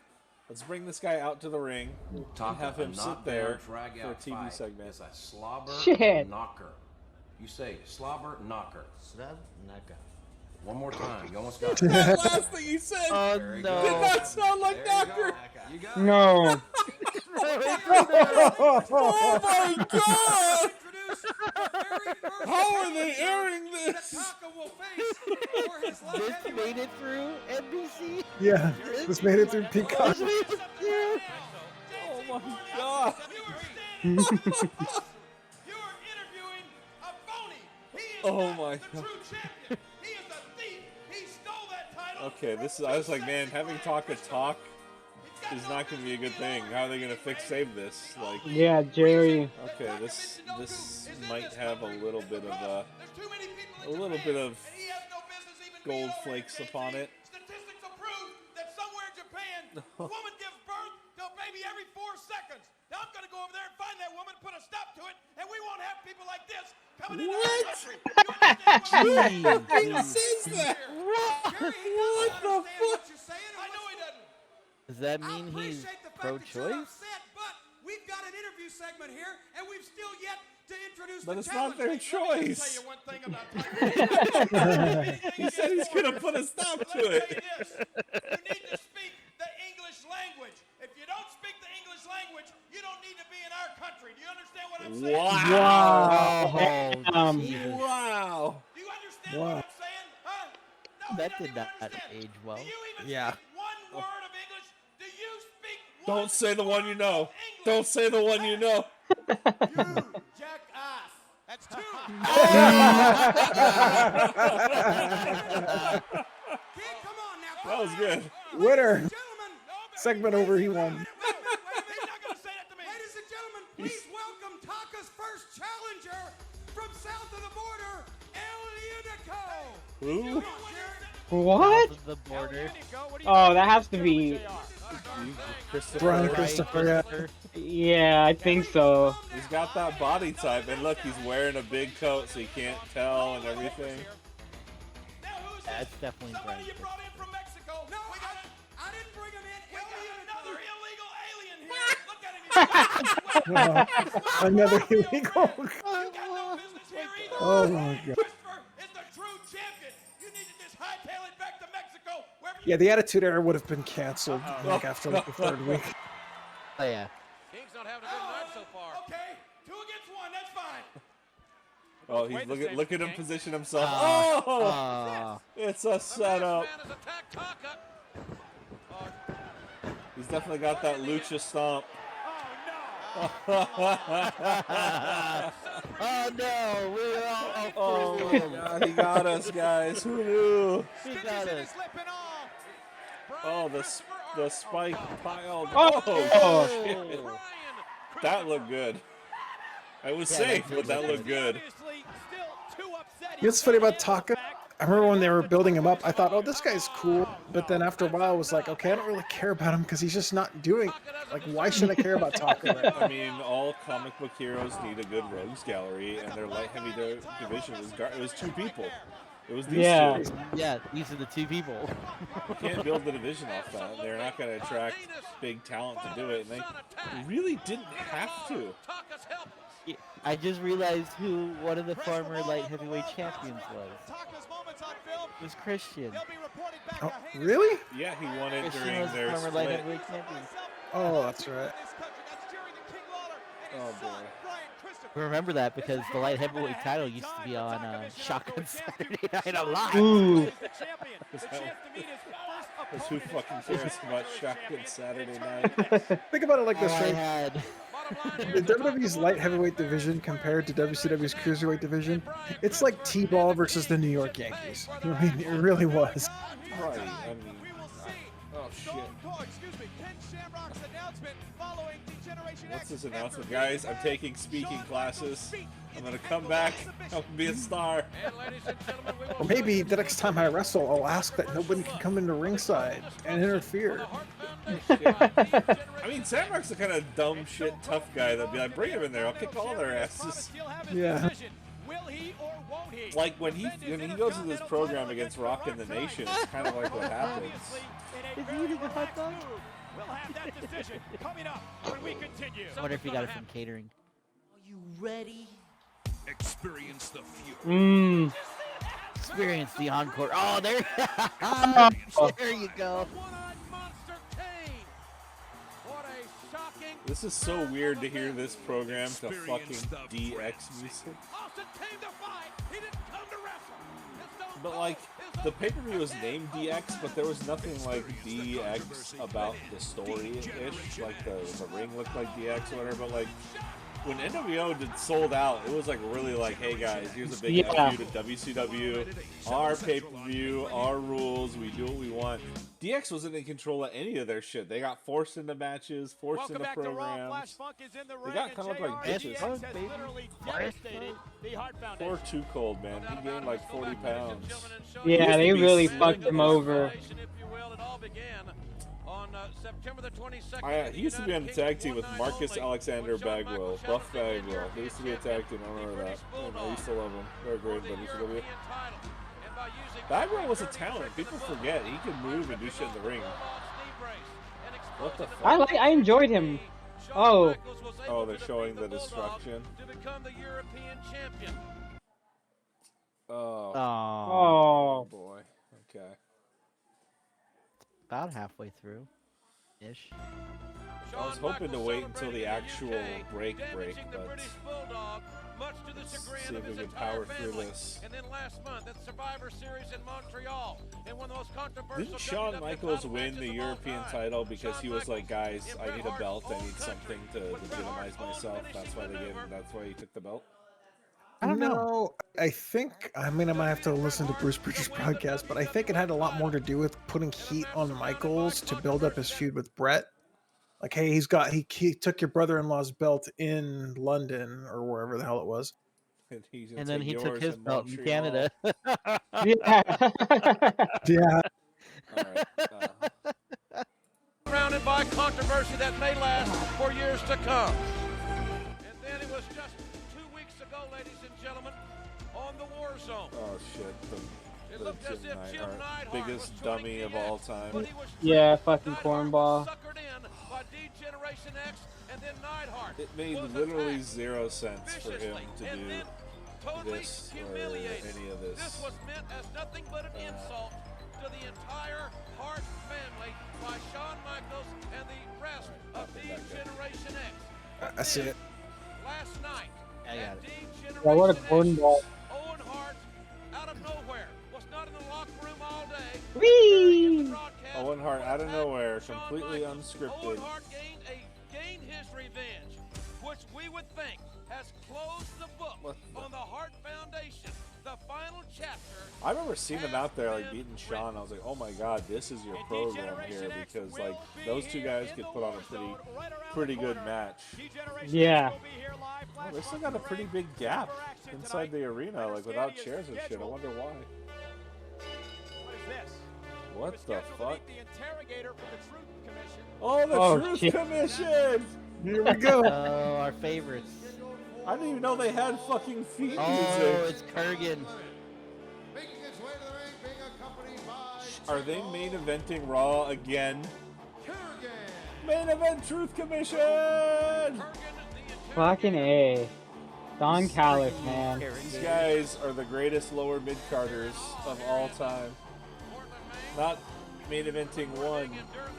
Let's bring this guy out to the ring and have him sit there for a TV segment. It's a slobber Shit. knocker. You say slobber knocker. Slab knocker. One more time. You almost got it. That last thing he said Oh, did no. not sound like Knocker. You got it. No. Oh my god! How are they airing this? This made it through NBC? Yeah, this made it through Peacock. Oh my god! You are interviewing a phony. He is Oh not my the god. true champion. He is a thief. He stole that title. Okay, this is. I was like, man, having Taka talk is not going to be a good thing. How are they going to save this? Like, Yeah, Jerry. okay, this might have a little bit of gold flakes upon it. Statistics will prove that somewhere in Japan, a woman gives birth to a baby every 4 seconds. Now I'm going to go over there and find that woman, put a stop to it, and we won't have people like this coming into our country. You understand Who says that? What the fuck? I know he doesn't. Does that mean he's pro-choice? But we've got an interview segment here, and we've still yet to introduce But the it's not their challenger. Let me choice. tell you one thing about He said he's going to put a stop to it. You need to speak the English language. If you don't speak the English language, you don't need to be in our country. Do you understand what I'm saying? Wow! Jesus. Wow! Do you understand what I'm saying? Huh? No, That you did don't not understand. age well. Do you even Yeah. speak one word of English? Do you speak Don't say the one you know. Don't say the one you know. jackass? That's 2. Kid, come on now. That was good. Winner. Gentlemen, Segment over, he won. he's not going to say that to me. Ladies and gentlemen, please welcome Taka's first challenger from south of the border, El Unico. Who? What? The border. Oh, that has to be. Brian Christopher, yeah. Yeah, I think so. He's got that body type, and look, he's wearing a big coat, so you can't tell and everything. That's definitely Somebody Brian. you brought in from Mexico. No, I didn't bring him in. We got another illegal alien here. Look at him. He's Another illegal. You got no business here either. Oh my god. Christopher is the true champion. You need to just hightail it back to Mexico. Wherever you Yeah, the Attitude Era would have been canceled like after like the 3rd week. Oh, yeah. King's not having a good night so far. Okay, 2 against 1. That's fine. Oh, he's look at him position himself. Oh. Oh! It's a setup. He's definitely got that lucha stomp. Oh no, we're all Oh my god, he got us, guys. Who knew? He got us. Oh, the spike piled. Oh. Oh, shit. That looked good. I was Yeah, safe, that but that looked good. You know what's funny about Taka? I remember when they were building him up, I thought, oh, this guy's cool. But then after a while, I was like, okay, I don't really care about him because he's just not doing. Like, why should I care about Taka right now? I mean, all comic book heroes need a good rogues gallery, and their light heavy division was 2 people. It was these 2. Yeah, these are the 2 people. You can't build the division off that. They're not going to attract big talent to do it, and they really didn't have to. I just realized who one of the former light heavyweight champions was. It was Christian. Oh, really? Yeah, he won it Christian during was their former light split. heavyweight champion. Oh, that's right. Oh boy. Remember that because the light heavyweight title used to be on Shotgun Saturday Night Alive. Ooh. Because who fucking cares about Shotgun Saturday Night? Think about it like this, I right? had. The WWE's light heavyweight division compared to WCW's cruiserweight division, it's like T-ball versus the New York Yankees. I mean, it really was. Right, I mean, oh shit. What's this announcement? Guys, I'm taking speaking classes. I'm gonna come back. I'll be a star. Or maybe the next time I wrestle, I'll ask that nobody can come into ringside and interfere. I mean, Sandrock's the kind of dumb shit tough guy that'd be like, bring him in there, I'll kick all their asses. Yeah. Like when he goes to this program against Rock in the Nation, it's kind of like what happens. Is he eating a hot dog? We'll have that decision coming up when we continue. I wonder if he got it from catering. Are you ready? Experience the fury. Experience the encore. Oh, there. There you go. This is so weird to hear this program to fucking DX music. But like, the pay-per-view was named DX, but there was nothing like DX about the story-ish. Like the ring looked like DX or whatever, but like, when NWO did Sold Out, it was like really like, hey guys, here's a big F you to WCW, our pay-per-view, our rules, we do what we want. DX wasn't in control of any of their shit. They got forced into matches, forced into programs. They got kind of like bitches. Poor Too Cold, man. He gained like 40 pounds. Yeah, they really fucked him over. He used to be on the tag team with Marcus Alexander Bagwell, Buff Bagwell. They used to be a tag team. I remember that. I used to love them. They're great in WCW. Bagwell was a talent. People forget he can move and do shit in the ring. What the fuck? I enjoyed him. Oh. Oh, they're showing the destruction. Oh. Oh. Boy. Okay. About halfway through. Ish. I was hoping to wait until the actual break, but let's see if we can power through this. Didn't Shawn Michaels win the European title because he was like, guys, I need a belt, I need something to legitimize myself. That's why they gave him. That's why he took the belt. I don't know. I think, I mean, I might have to listen to Bruce Bridges' podcast, but I think it had a lot more to do with putting heat on Michaels to build up his feud with Brett. Like, hey, he took your brother-in-law's belt in London or wherever the hell it was. And then he took his belt in Canada. Yeah. Yeah. All right. Surrounded by controversy that may last for years to come. And then it was just 2 weeks ago, ladies and gentlemen, on the War Zone. Oh shit. It looked as if Jim Neidhart biggest was dummy of all time. Yeah, fucking cornball. Suckered in by D-Generation X and then Neidhart. It made literally 0 sense for him to do this or any of this. This was meant as nothing but an insult to the entire Hart family by Shawn Michaels and the rest of D-Generation X. I see it. Last night, I got it. Yeah, what a cornball. Owen Hart, out of nowhere, was not in the locker room all day. Whee! Owen Hart out of nowhere, completely unscripted. Owen Hart gained his revenge, which we would think has closed the book on the Hart Foundation. The final chapter. I remember seeing him out there like beating Shawn. I was like, oh my god, this is your program here, because like those two guys could put on a pretty good match. Yeah. Oh, they still got a pretty big gap inside the arena, like without chairs and shit. I wonder why. What the fuck? The interrogator for the Truth Commission. Oh, the Truth shit. Commission! Here we go. Oh, our favorites. I didn't even know they had fucking theme Oh, music. it's Kurgan. Making his way to the ring, being accompanied by Are they main eventing Raw again? Kurgan. Main event Truth Commission! Fucking A. Don Callis, man. These guys are the greatest lower mid-carders of all time. Not main eventing one,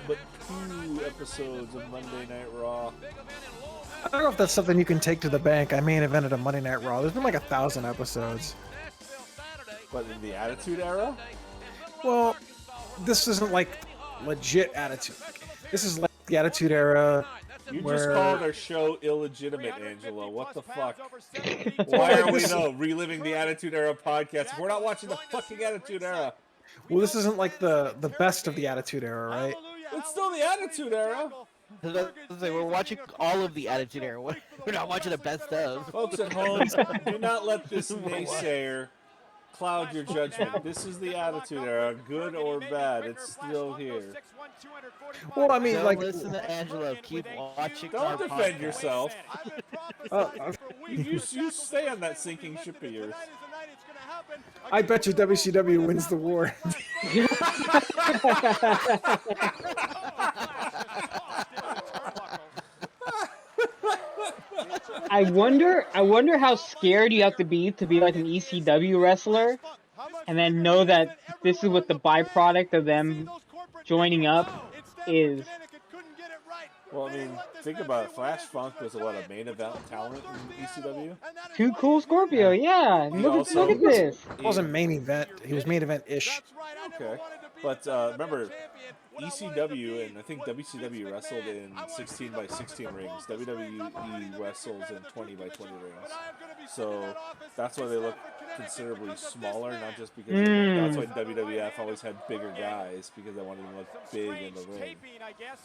but 2 episodes of Monday Night Raw. I don't know if that's something you can take to the bank. I main evented a Monday Night Raw. There's been like 1,000 episodes. But in the Attitude Era? Well, this isn't like legit Attitude. This is like the Attitude Era. You where... just called our show illegitimate, Angelo. What the fuck? Why are we reliving the Attitude Era podcast? We're not watching the fucking Attitude Era. Well, this isn't like the best of the Attitude Era, right? It's still the Attitude Era. We're watching all of the Attitude Era. We're not watching the best of. Folks at home, do not let this naysayer cloud your judgment. This is the Attitude Era, good or bad. It's still here. Well, I mean, Don't like, listen to Angelo. Keep watching. Don't our defend podcast. yourself. You stay on that sinking ship of yours. I bet you WCW wins the war. I wonder how scared you have to be like an ECW wrestler, and then know that this is what the byproduct of them joining up is. Well, I mean, think about it. Flash Funk was a main event talent in ECW? Too Cool Scorpio, yeah. Look at this. It wasn't main event. He was main event-ish. Okay. But remember, ECW and I think WCW wrestled in 16 by 16 rings. WWE wrestles in 20 by 20 rings. So that's why they look considerably smaller, not just because that's why WWF always had bigger guys, because they wanted them to look big in the ring.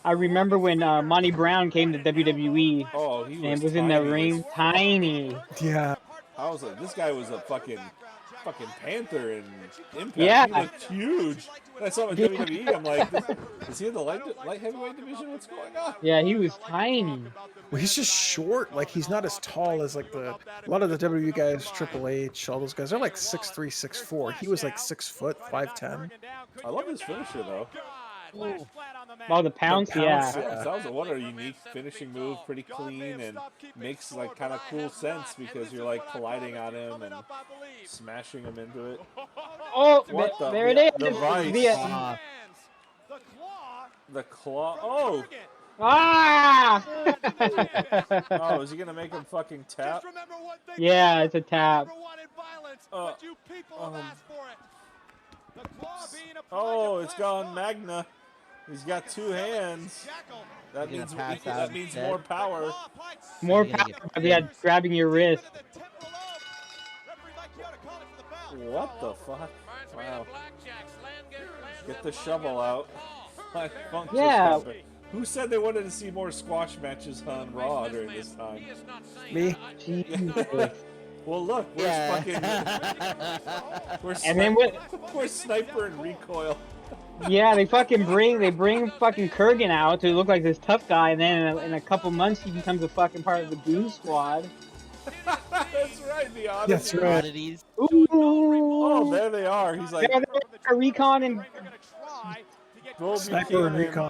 I remember when Monty Brown came to WWE. Oh, he and was in the ring, tiny. Yeah. I was like, this guy was a fucking Panther in Impact. Yeah. He looked huge. And I saw him in WWE. I'm like, is he in the light heavyweight division? What's going on? Yeah, he was tiny. Well, he's just short. Like, he's not as tall as like a lot of the WWE guys, Triple H, all those guys. They're like 6'3", 6'4". He was like 6 foot, 5'10". I love his finisher though. Oh, the pounce, yeah. That was a unique finishing move, pretty clean, and makes like kind of cool sense because you're like colliding on him and smashing him into it. Oh, what there it is. The vice. The claw. Oh. Ah! Oh, is he gonna make him fucking tap? Yeah, it's a tap. Oh, it's gone Magna. He's got 2 hands. That means more power. More power. Yeah, grabbing your wrist. What the fuck? Wow. Get the shovel out. Yeah. Who said they wanted to see more squash matches on Raw during this time? Me. Well, look, where's where's Sniper and Recoil? Yeah, they bring fucking Kurgan out to look like this tough guy, and then in a couple months he becomes a fucking part of the Goon Squad. That's right, the oddities. That's right. Oddities. Ooh. Oh, there they are. He's like Recon and Sniper and Recon.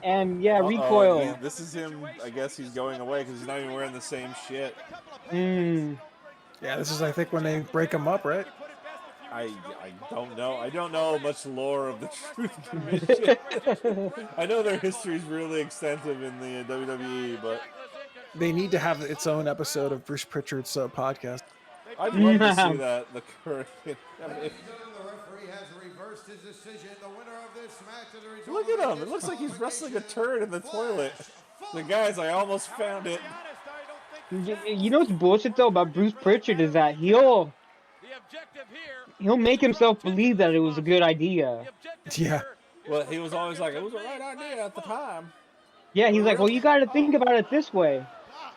And yeah, Recoil. This is him. I guess he's going away because he's not even wearing the same shit. Yeah, this is, I think, when they break him up, right? I don't know. I don't know much lore of the Truth Commission. I know their history is really extensive in the WWE, but they need to have its own episode of Bruce Pritchard's podcast. I'd love to see that. The current. Look at him. It looks like he's wrestling a turd in the toilet. The guys, I almost found it. You know what's bullshit though about Bruce Pritchard is that he'll make himself believe that it was a good idea. Yeah. Well, he was always like, it was the right idea at the time. Yeah, he's like, well, you got to think about it this way.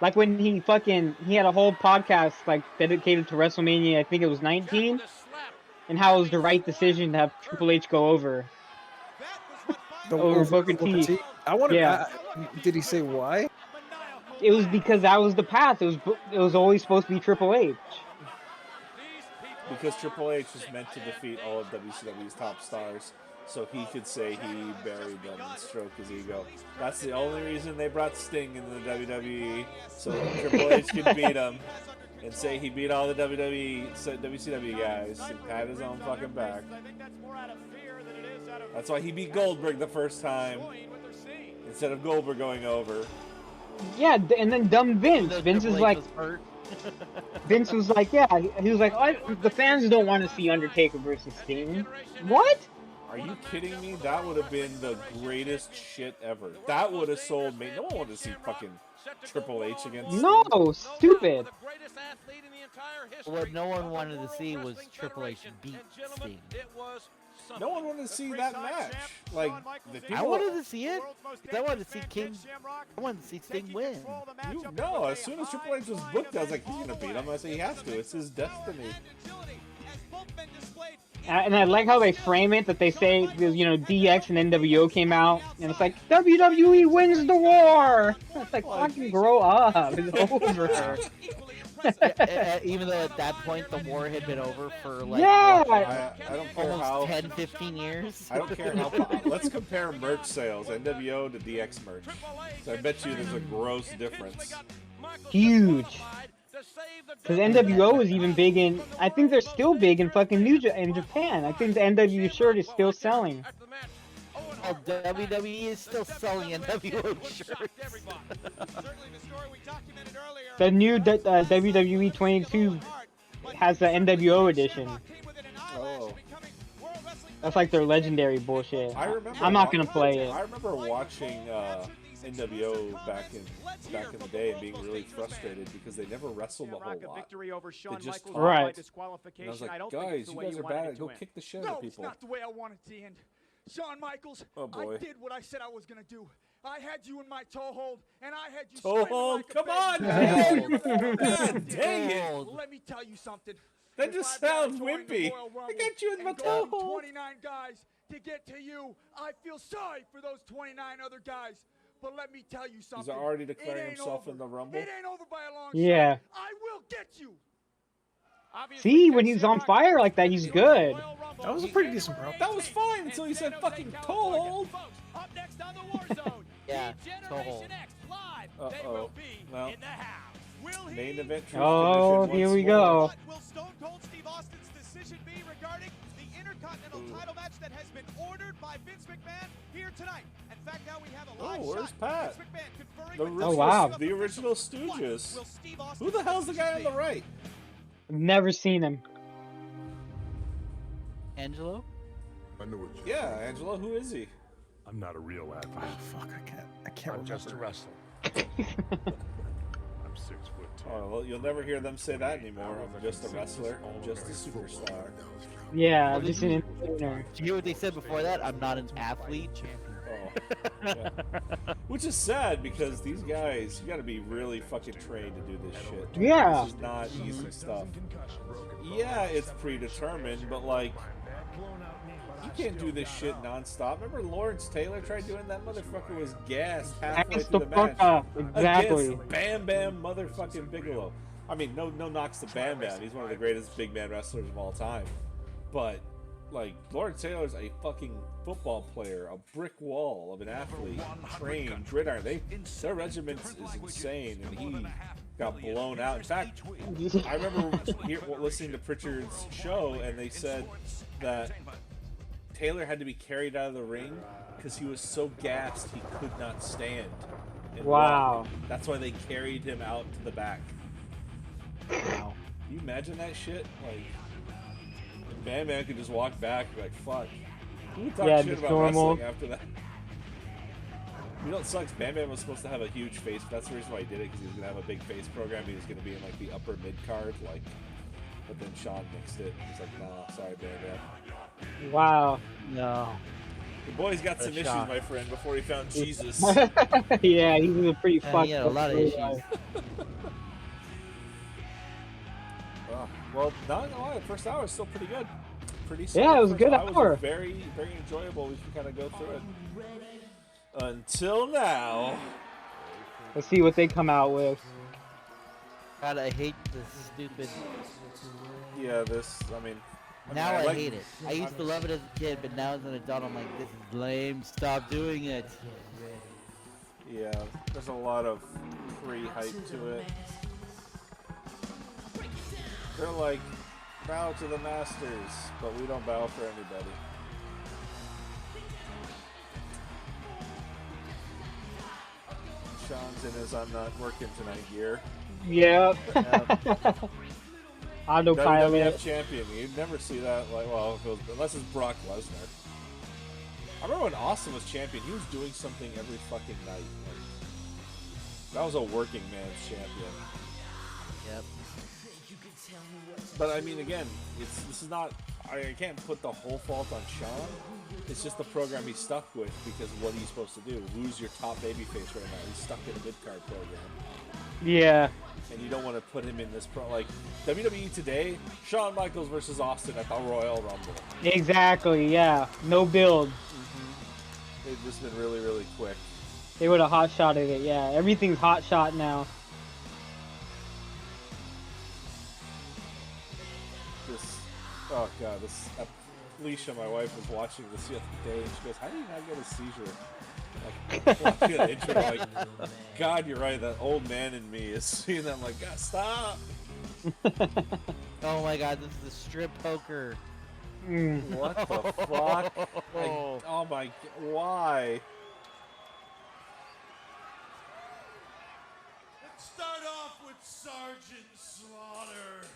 Like when he had a whole podcast like dedicated to WrestleMania, I think it was 19, and how it was the right decision to have Triple H go over. over Booker T. I wonder. Yeah. Did he say why? It was because that was the path. It was always supposed to be Triple H. Because Triple H was meant to defeat all of WCW's top stars, so he could say he buried them and stroke his ego. That's the only reason they brought Sting into the WWE, so Triple H could beat him and say he beat all the WCW guys and pat his own fucking back. That's why he beat Goldberg the first time instead of Goldberg going over. Yeah, and then dumb Vince. Vince is like, Vince was like, yeah, he was like, the fans don't want to see Undertaker versus Sting. What? Are you kidding me? That would have been the greatest shit ever. That would have sold me. No one wanted to see fucking Triple H against Sting. No, stupid. What no one wanted to see was Triple H beat Sting. No one wanted to see that match. Like, I wanted to see it. I wanted to see I wanted to see Sting win. No, as soon as Triple H was booked, I was like, he's gonna beat him. I said he has to. It's his destiny. And I like how they frame it, that they say, you know, DX and NWO came out, and it's like, WWE wins the war! It's like, fucking grow up, it's over. Even though at that point the war had been over for like I don't care almost how 10-15 years. I don't care how let's compare merch sales, NWO to DX merch. So I bet you there's a gross difference. Huge. Because NWO is even big in, I think they're still big in fucking in Japan. I think the NWO shirt is still selling. Oh, WWE is still selling NWO shirts. The new WWE 22 has the NWO edition. Oh. That's like their legendary bullshit. I'm not gonna play it. I remember watching NWO back in the day and being really frustrated because they never wrestled a whole lot. They just talked. Right. And I was like, guys, you guys are bad. Go kick the shit out of people. No, it's not the way I want it to end. Shawn Michaels, oh boy. I did what I said I was going to do. I had you in my toehold, and I had you toehold. Like come on, man. God dang it. Well, let me tell you something. That just sounds wimpy. I got you in my toehold. 29 guys to get to you. I feel sorry for those 29 other guys. But let me tell you something. He's already declaring himself in the Rumble. It ain't over by a long yeah. shot. I will get you. See, when he's on fire like that, he's good. That was a pretty decent promo. That was fine until you said fucking toehold. Yeah, toehold. Uh-oh. Well, main event. Oh, here we go. Will Stone Cold Steve Austin's decision be regarding the Intercontinental title match that has been ordered by Vince McMahon here tonight? In fact, now we have a live where's shot. Pat? Vince McMahon conferring The with original, wow. The original Stooges. Who the hell's the guy on the right? Never seen him. Angelo? I knew it. Yeah, Angelo. Who is he? I'm not a real athlete. Oh fuck! I can't I'm remember. just a wrestler. I'm 6'2". Oh, well, you'll never hear them say that anymore. I'm just a wrestler. I'm just a superstar. Yeah, just an entertainer. Did you hear what they said before that? I'm not an athlete. Oh. Yeah. Which is sad because these guys, you got to be really fucking trained to do this shit. Yeah. This is not easy stuff. Yeah, it's predetermined, but like, you can't do this shit nonstop. Remember Lawrence Taylor tried doing that? Motherfucker was gassed halfway through the match. Exactly. Against Bam Bam motherfucking Bigelow. I mean, no knocks to Bam Bam. He's one of the greatest big man wrestlers of all time. But like, Lawrence Taylor's a fucking football player, a brick wall of an athlete, trained, gridiron. Their regiment is insane, and he got blown out. In fact, I remember listening to Pritchard's show, and they said that Taylor had to be carried out of the ring because he was so gassed he could not stand. Wow. Walk. That's why they carried him out to the back. Wow. Can you imagine that shit? Like, Bam Bam could just walk back and be like, fuck. Who would talk shit about wrestling after that? You know what sucks? Bam Bam was supposed to have a huge face, but that's the reason why he did it, because he was going to have a big face program. He was going to be in like the upper mid card, like, but then Sean mixed it. He's like, nah, sorry, Bam Bam. Wow. No. The boy's got some issues, my friend, before he found Jesus. Yeah, he was a pretty fucked up. He had a lot of issues. Well, not gonna lie, the first hour is still pretty good. pretty Yeah, solid. it was a good It hour. was very, very enjoyable. We can kind of go through it. Until now. Let's see what they come out with. God, I hate this stupid. Yeah, this. I mean, Now I hate it. I used to love it as a kid, but now as an adult, I'm like, this is lame. Stop doing it. Yeah, there's a lot of pre-hype to it. They're like, bow to the masters, but we don't bow for anybody. Sean's in his I'm not working tonight gear. Yep. Autopilot. WWF champion. You'd never see that. Like, well, if it was, unless it's Brock Lesnar. I remember when Austin was champion, he was doing something every fucking night. Like, that was a working man's champion. Yep. But I mean, again, this is not. I can't put the whole fault on Sean. It's just the program he's stuck with because what he's supposed to do. Who's your top babyface right now? He's stuck in a mid-card program. Yeah. And you don't want to put him in this like WWE today. Shawn Michaels versus Austin at the Royal Rumble. Exactly. Yeah. No build. They've just been really, really quick. They would have hot shotted it. Yeah. Everything's hot shot now. Oh god, this Alicia, my wife, was watching this the other day, and she goes, "How do you not get a seizure?" Like, watching the intro, like, God, you're right. That old man in me is seeing that. I'm like, God, stop! Oh my God, this is a strip poker. What the fuck? Oh my, why? Let's start off with Sergeant Slaughter.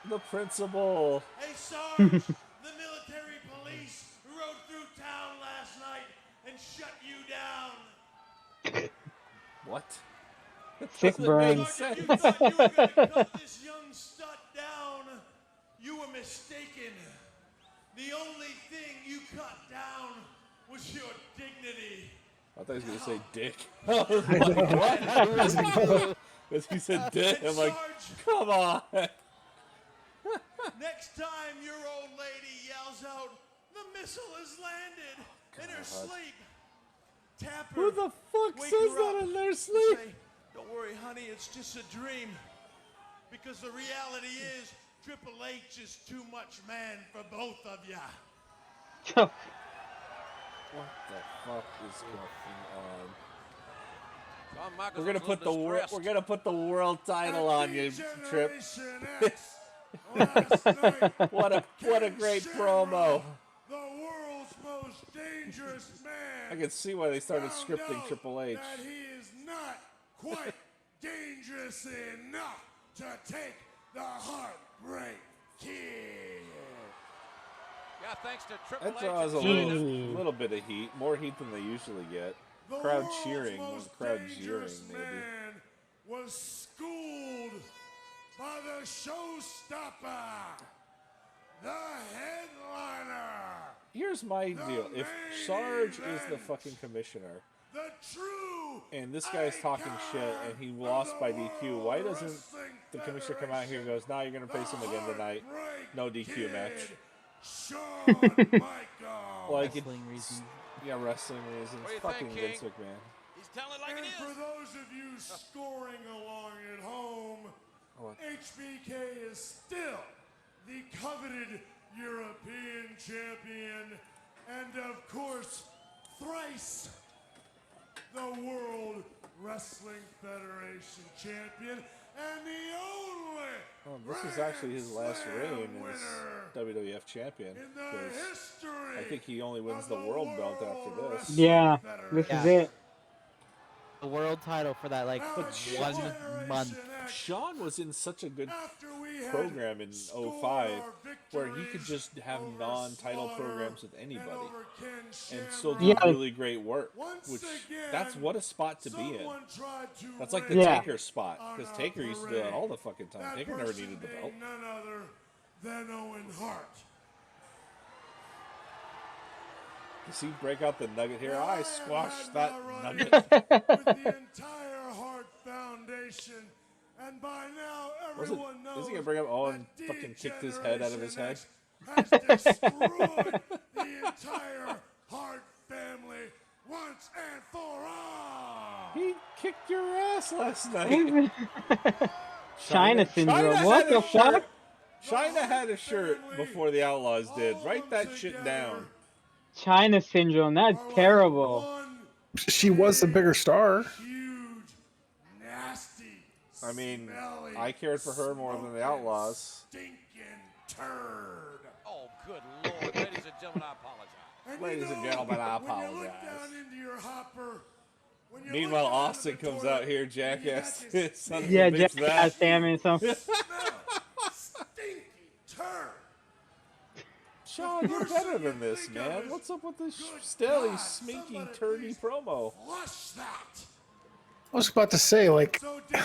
The principal. Hey, Sarge, the military police rode through town last night and shut you down. What? Sick burn. You thought you were going to cut this young stud down. You were mistaken. The only thing you cut down was your dignity. I thought he was going to say dick. I was like, what? Because he said dick. I'm like, come on. Next time your old lady yells out, "The missile has landed," in her sleep, tap her. Who the fuck wake says her that up, in their and sleep? say, "Don't worry, honey, it's just a dream." Because the reality is, Triple H is too much man for both of ya. What the fuck is going on? We're gonna put the world title on you, Trip. What a great promo. The world's most dangerous man. I can see why they started scripting Triple H. That he is not quite dangerous enough to take the Heartbreak Kid. Yeah, thanks to Triple That H. draws a little bit of heat, more heat than they usually get. The Crowd world's cheering, most crowd dangerous jeering, maybe. man was schooled by the showstopper, the headliner. Here's my deal. If Sarge is the fucking commissioner, the true and this guy's talking shit and he lost by DQ, why doesn't the commissioner come out here and goes, "Nah, you're gonna face him again tonight. No DQ match." Shawn Michaels. Like Wrestling reasons. Yeah, wrestling reasons. What do you Fucking think, Vince King? McMahon. He's telling it like And it for is. those of you scoring along at home, What? HBK is still the coveted European champion and, of course, thrice the World Wrestling Federation champion and the only Oh, this is actually his last Grand reign Slam as winner WWF champion. in the 'Cause history I think he only wins of the world belt after World this. Yeah. Wrestling This is Yeah. it. The world title for that, like, Our 1 Generation month. X, Sean was in such a good after we had program in scored 05 our where he could victories just have over non-title Slaughter programs with and anybody over Ken and still do Yeah. really great work. Once Which again, that's what a spot to be in. someone tried to That's like the Yeah. Taker spot on because our Taker used to do that parade. all the fucking time. That Taker never person needed the being belt. none other than Owen Hart. You see, break out the nugget here. Now, I have squashed had that my nugget. run-ins with the entire Hart Foundation, and by now Was it? everyone knows Is he gonna bring up Owen that fucking kicked his head out of his head? D-Generation X has destroyed the entire Hart family once and for all. He kicked your ass last night. China syndrome. China What had the a shirt. fuck? China had a shirt before the Outlaws did. Write that shit down. China syndrome. That's terrible. She was the bigger star. Huge, nasty, I mean, smelly, I cared for her more than the Outlaws. stinking turd. Oh, good Lord. Ladies and gentlemen, I apologize. Ladies and gentlemen, I When you look apologize. down into your hopper, when you Meanwhile, look down Austin into the comes toilet, out here, and you got jackass. this Son of a Yeah, bitch, Jack that. Sam and some. stinky turd. Sean, you're better than this, man. What's up with this Stelly, sminky, turdy promo? Flush that. I was about to say, like,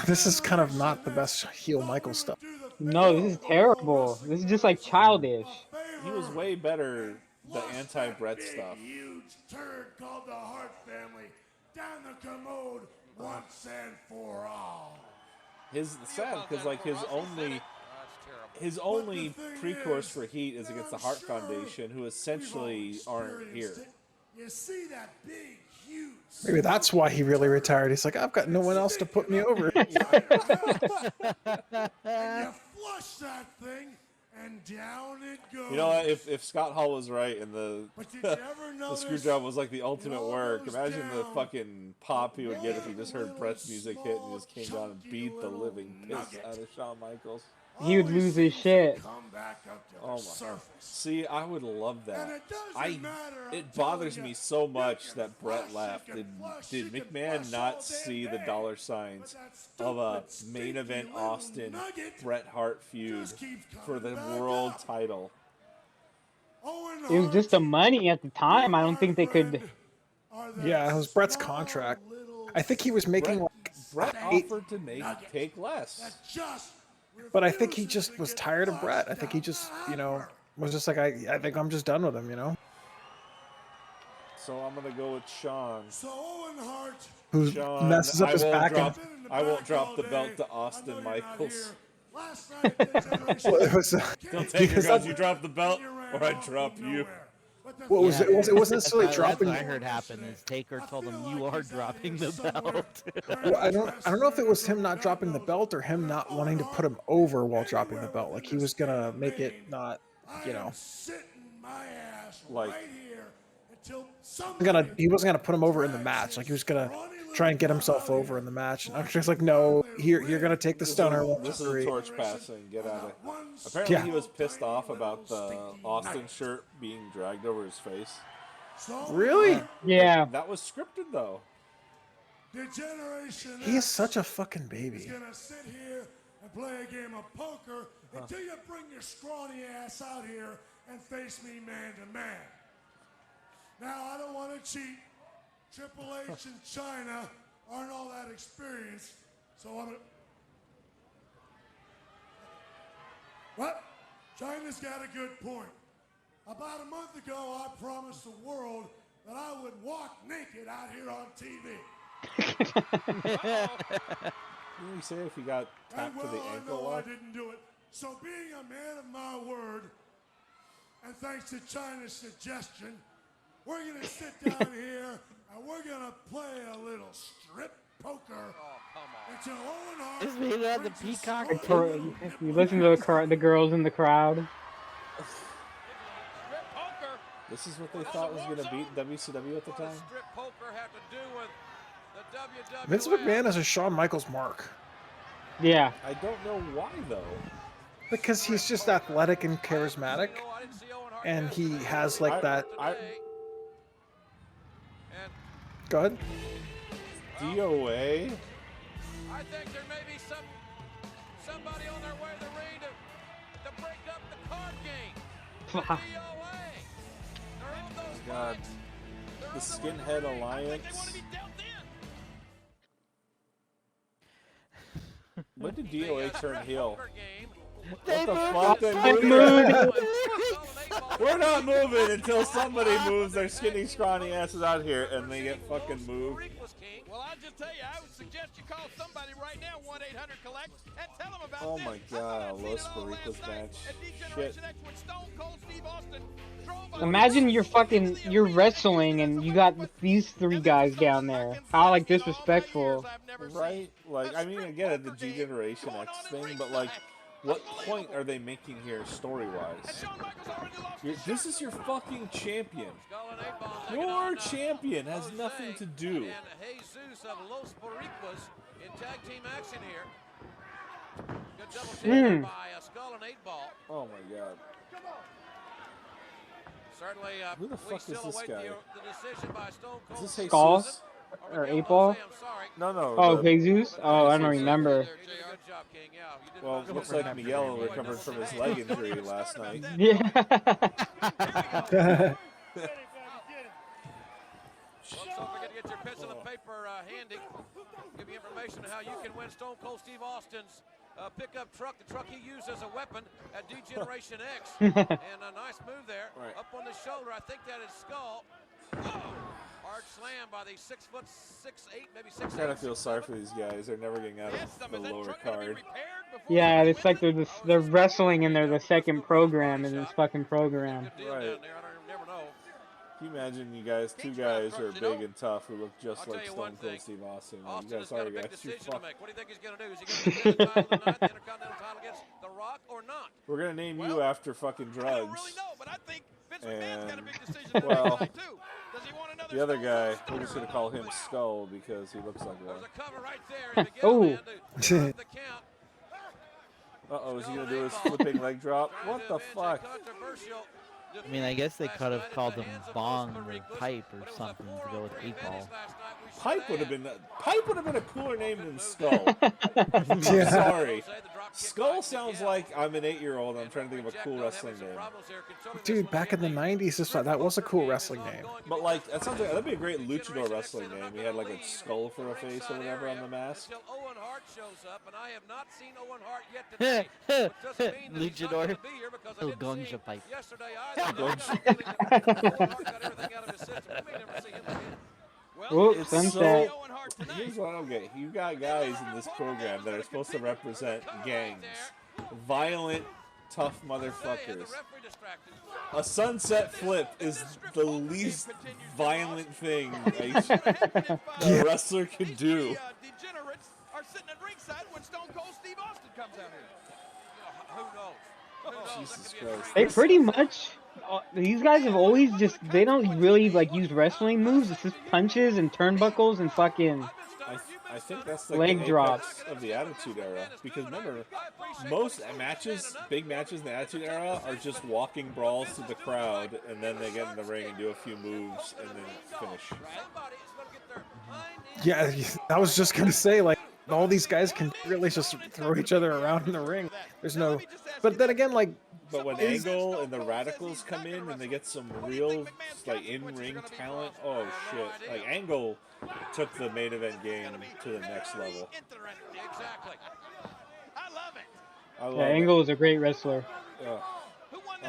this is kind of not the best heel Michael stuff. No, this is terrible. This is just like childish. He was way better the anti-Brett stuff. Huge turd called the Hart family down the commode once and for all. His sad because like his only pre-course for heat is against the Hart Foundation, who essentially aren't here. You see that big, huge. Maybe that's why he really retired. He's like, I've got no one else to put me over. And you flush that thing, and down it goes. You know what? If Scott Hall was right and the But did you ever the notice screw job was like the ultimate all work, goes imagine the down fucking pop he would get if he just heard one Brett's music hit and he just came down and chunky beat the little living piss nugget. out of Shawn Michaels. He would lose his shit. Come back up to Oh my! the surface. See, I would love And that. it doesn't matter, I'm It bothers telling me you, so you much can that Brett flush, left. you can flush, Did you can McMahon flush not all see day the day. dollar signs But that of a stupid, main stinky event little Austin nugget Bret Hart feud just keeps for the coming back world up. title? Owen It was just the Hart, money at the time. I don't think they could. friend, are that Yeah, it was Brett's small contract. little I think he was making like Brett eight, offered to take less. that just but I think he refuses just to was get tired of flushed Brett. I think he down just, the you know, hopper. was just like, I think I'm just done with him, you know? So I'm gonna go with Sean. So Owen Hart, Who Sean, messes up his back. I won't drop the belt to Austin I know you're not Michaels. here. Last night at the Generation Well, it was, Don't take because because you drop the belt, you ran or I off drop from you. nowhere. But the what was thing it? It wasn't is, necessarily That's dropping. what I heard happen is Taker told him, "You are dropping the belt." Well, I don't know if it was him not dropping the belt or him not wanting to put him over while dropping the belt. Like he was gonna make it not, you know, sitting my ass Like- right here until he wasn't gonna put him over in the match. Like he was gonna try and get himself over in the match. And I'm just like, no, you're gonna take the stunner. This is a torch passing. Get out of it. Apparently, Yeah. he was pissed off about the Austin shirt being dragged over his face. Really? Yeah. That was scripted, though. Degeneration He is X such a fucking is baby. gonna sit here and play a game of poker until you bring your scrawny ass out here and face me man to man. Now I don't want to cheat. Triple H and China aren't all that experienced, so I'm gonna. What? China's got a good point. About a month ago, I promised the world that I would walk naked out here on TV. Didn't he say if he got And tapped to the well, I ankle know I lock? didn't do it. So being a man of my word, and thanks to China's suggestion, we're gonna sit down here and we're gonna play a little strip poker until Owen Hart It's made out of the brings his peacock. scrawny You listen to the girls in the crowd. This is what they thought was going to beat WCW at the time? Strip poker have to do with the WWF. Vince McMahon is a Shawn Michaels mark Yeah. I don't know why, though. because he's just athletic and charismatic, and he has like that. Go ahead. DOA? I think there may be somebody on their way to the ring to break up the card game. God. The Skinhead Alliance? When did DOA turn heel? They What the fuck? moved. We're not moving until somebody moves their skinny, scrawny asses out here and they get fucking moved. just tell you, I would suggest you call somebody right now, 1-800-COLLECT, and tell them about Oh this. my god, Los Barricos match. Shit. Imagine you're wrestling and you got these three guys down there. How like disrespectful. Right? Like, I mean, I get it, the G Generation X thing, but like, what point are they making here story-wise? This is your fucking champion. Your champion has nothing to do. And Jesus of Los Barricos in tag team action here. Good double team by Skull and 8-Ball. Oh my god. Certainly, Who the fuck is this guy? The decision by Stone Cold. Is this Skull? Jesus? Or 8-Ball? No, no. Oh, Jesus? Oh, I don't remember. Well, it looks like Miguel recovered from his leg injury last night. Yeah. Folks, don't forget to get your pencil and paper handy. Give you information on how you can win Stone Cold Steve Austin's pickup truck, the truck he used as a weapon at D-Generation X. And a nice move there. Right. Up on the shoulder, I think that is Skull. Oh! Hard slam by the 6'6", maybe 6'8". I kind of feel sorry for these guys. They're never getting out of the lower card. Yeah, it's like they're wrestling and they're the second program in this fucking program. Right. Can you imagine you guys, two guys who are big and tough who look just like Stone Cold Steve Austin? You guys sorry guys, you fuck. What do you think he's going to do? Is he going to win the title tonight, the Intercontinental title against The Rock, or not? We're gonna name you after fucking drugs. I don't really know, but I think Vince McMahon's got a big decision to make well, tonight, too. Does he want another the other guy, we're just gonna call him Skull because he looks like one. There's a cover right there, and Miguel to the count. Uh-oh, is he gonna do his flipping leg drop? What the fuck? I mean, I guess they could have called him Bong or Pipe or something to go with 8-Ball. Pipe would have been a cooler name than Skull. I'm sorry. Skull sounds like I'm an 8-year-old and I'm trying to think of a cool wrestling name. Dude, back in the 90s, that was a cool wrestling name. But like, that sounds like that'd be a great luchador wrestling name. He had like a skull for a face or whatever on the mask. Owen Hart shows up, and I have not seen Owen Hart yet today. Luchador. Oh, Gonja Pipe. Yesterday, I Whoops, sunset. Here's what I don't get. You got guys in this program that are supposed to represent gangs. Violent, tough motherfuckers. A sunset flip is the least violent thing a wrestler can do. Degenerates are sitting at ringside when Stone Cold Steve Austin comes out here. Who knows? Jesus Christ. They pretty much, these guys have always just, they don't really like use wrestling moves. It's just punches and turnbuckles and fucking I think that's like leg the drops of the Attitude Era. Because remember, most matches, big matches in the Attitude Era are just walking brawls through the crowd and then they get in the ring and do a few moves and then finish. Yeah, I was just gonna say, like, all these guys can really just throw each other around in the ring. There's no, but then again, like, but when Angle and the Radicals come in and they get some real, like, in-ring talent, oh shit! Like Angle took the main event game to the next level. Exactly. I love it. Yeah, Angle is a great wrestler.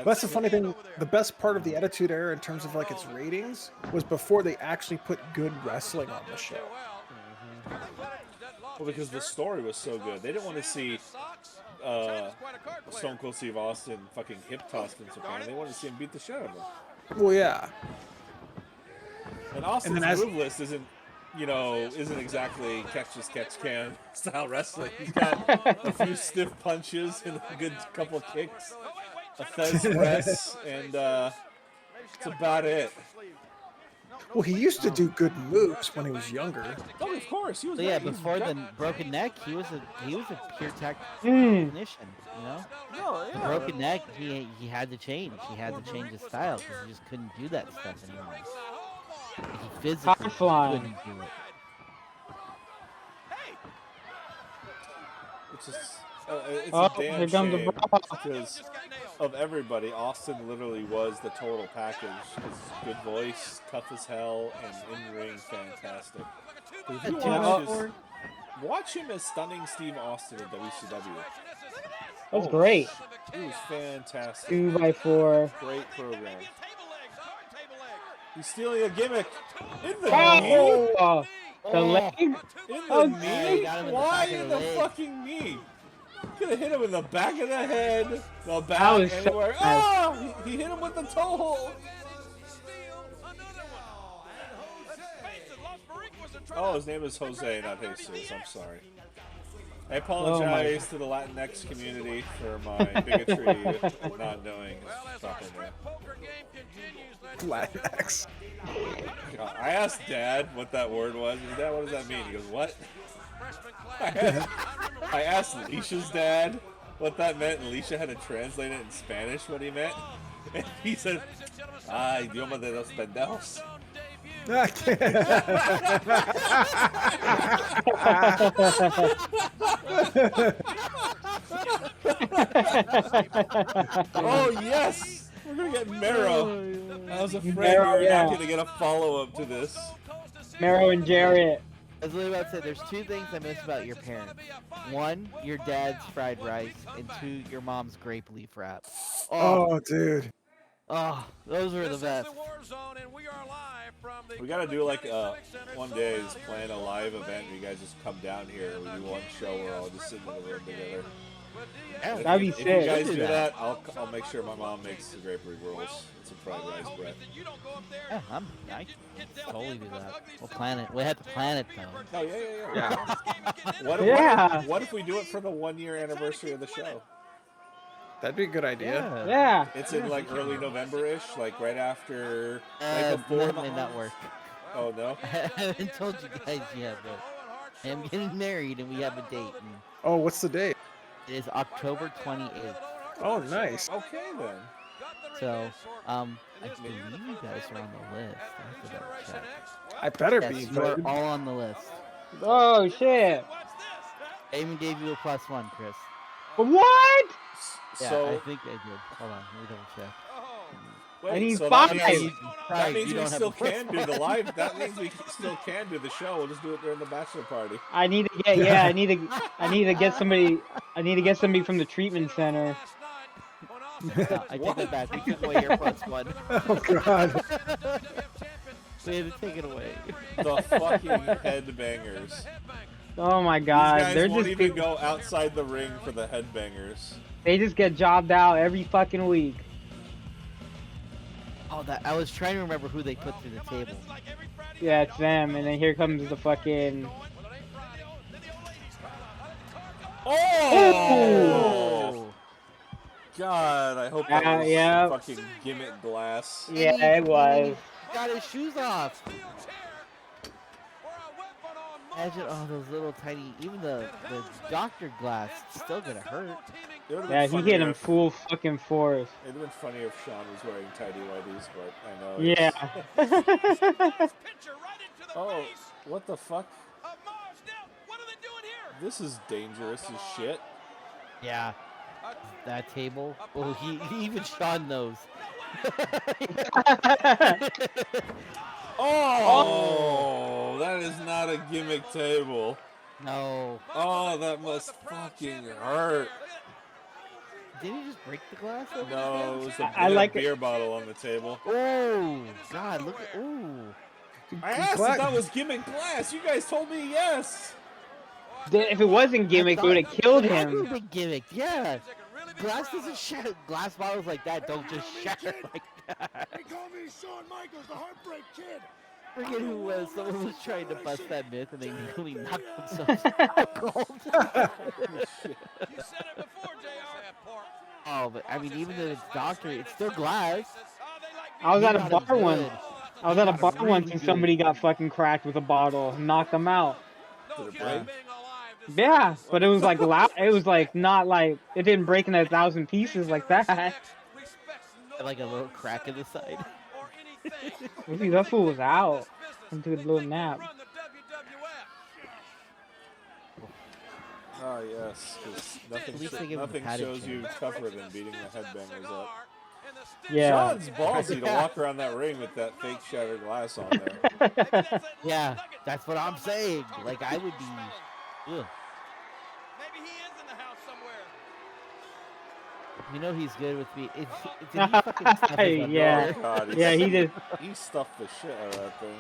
That's the funny thing. The best part of the Attitude Era in terms of like its ratings was before they actually put good wrestling on the show. Well, because the story was so good, they didn't want to see Stone Cold Steve Austin fucking hip tossed in Japan. They wanted to see him beat the shit out of him. Well, yeah. And Austin's move list isn't exactly catch as catch can style wrestling. He's got a few stiff punches and a good couple of kicks, a fez press, and that's about it. Well, he used to do good moves when he was younger. Oh, of course, he was. So yeah, before the broken neck, he was a pure technician. You know, the broken neck, he had to change. He had to change his style because he just couldn't do that stuff anymore. He physically couldn't do it. It's just, it's a damn shame because of everybody. Austin literally was the total package. His good voice, tough as hell, and in-ring fantastic. If you watch him as Stunning Steve Austin in WCW. That was great. He was fantastic. 2x4. Great program. He's stealing a gimmick in the knee. The leg? In Oh, the knee? got him in the Why back of in the the leg. fucking knee? Could have hit him in the back of the head, the back, That was so anywhere. nice. Oh! He hit him with the toe hold. Oh, his name is Jose, not Jesus. I'm sorry. I apologize to the Latinx community for my bigotry not knowing his proper name. Latinx. I asked Dad what that word was. Dad, what does that mean? He goes, what? I asked Leisha's dad what that meant, and Leisha had to translate it in Spanish what he meant. And he said, idioma de los pendejos. Oh, yes! We're gonna get MERO. I was afraid MERO, we were yeah. not gonna get a follow-up to this. MERO and Jarrett. I was literally about to say, there's two things I miss about your parents. One, your dad's fried rice, and two, your mom's grape leaf wrap. Oh, dude. Oh, those were the best. We gotta do like one day is plan a live event where you guys just come down here and we do one show where I'll just sit in the room together. Yeah, that'd be If sick. you guys do that, I'll make sure my mom makes the grapery rolls and some fried rice bread. Yeah, I can totally do that. We'll plan it. We have to plan it though. Oh yeah. What if we do it for the 1-year anniversary of the show? That'd be a good idea. Yeah. It's in like early November-ish, like right after, right before That the may not work. Oh no? I haven't told you guys yet, but I am getting married and we have a date. And Oh, what's the date? it is October 28th. Oh, nice. Okay then. So, I believe you guys are on the list. I have to double check. I better Yes, be. you are But all on the list. Oh, shit. I even gave you a +1, Chris. What? Yeah, So I think I did. Hold on, let me double check. wait, I need so 5. that means You we don't have still a can do the +1. live. That means we still can do the show. We'll just do it during the bachelor party. I need to get I need to get somebody from the treatment center. No, I take that back. We took away your +1. oh god. We had to take it away. The fucking headbangers. Oh my These god, guys they're won't just even go outside the ring for the headbangers. they just get jobbed out every fucking week. Oh, that I was trying to remember who they put through the table. Yeah, it's them, and then here comes the fucking. Oh! God, I hope that was yeah. fucking gimmick glass. Yeah, it was. Got his shoes off. Imagine all those little tiny, even the doctor glass, it's still gonna hurt. Yeah, he hit him full fucking force. It'd have been funny if Sean was wearing tidy whities, but I know. Yeah. Oh, what the fuck? This is dangerous as shit. Yeah. That table. Oh, even Sean knows. Oh, that is not a gimmick table. No. Oh, that must fucking hurt. Did he just break the glass? No, it was a, I like beer bottle on the table. Oh, God, look at. Ooh. I asked if that was gimmick glass. You guys told me yes. If it wasn't gimmick, it would have killed him. It would gimmick, yeah. Glass doesn't shatter. Glass bottles like that don't just shatter like that. They call me Shawn Michaels, the Heartbreak Kid. Forget who was. Someone was trying to bust that myth and they nearly knocked themselves cold. Oh, but I mean, even though it's doctor, it's still glass. I was at a You bar got it once. good. I was at a bar Really once and good. somebody got fucking cracked with a bottle, knocked them out. Did it break? Yeah, but it was like loud. It was like not like it didn't break in 1,000 pieces like that. Like a little crack in the side. Maybe that fool was out and took a little nap. Oh yes, because At least they nothing, give him nothing padded shows you chance. tougher than beating the headbangers up. Yeah. Sean's ballsy to walk around that ring with that fake shattered glass on there. Yeah, that's what I'm saying. Like, I would be. Ugh. Maybe he is in the house somewhere. You know he's good with me. Did he fucking stuff his Yeah. Oh, God, Yeah, he did. He stuffed the shit out of that thing.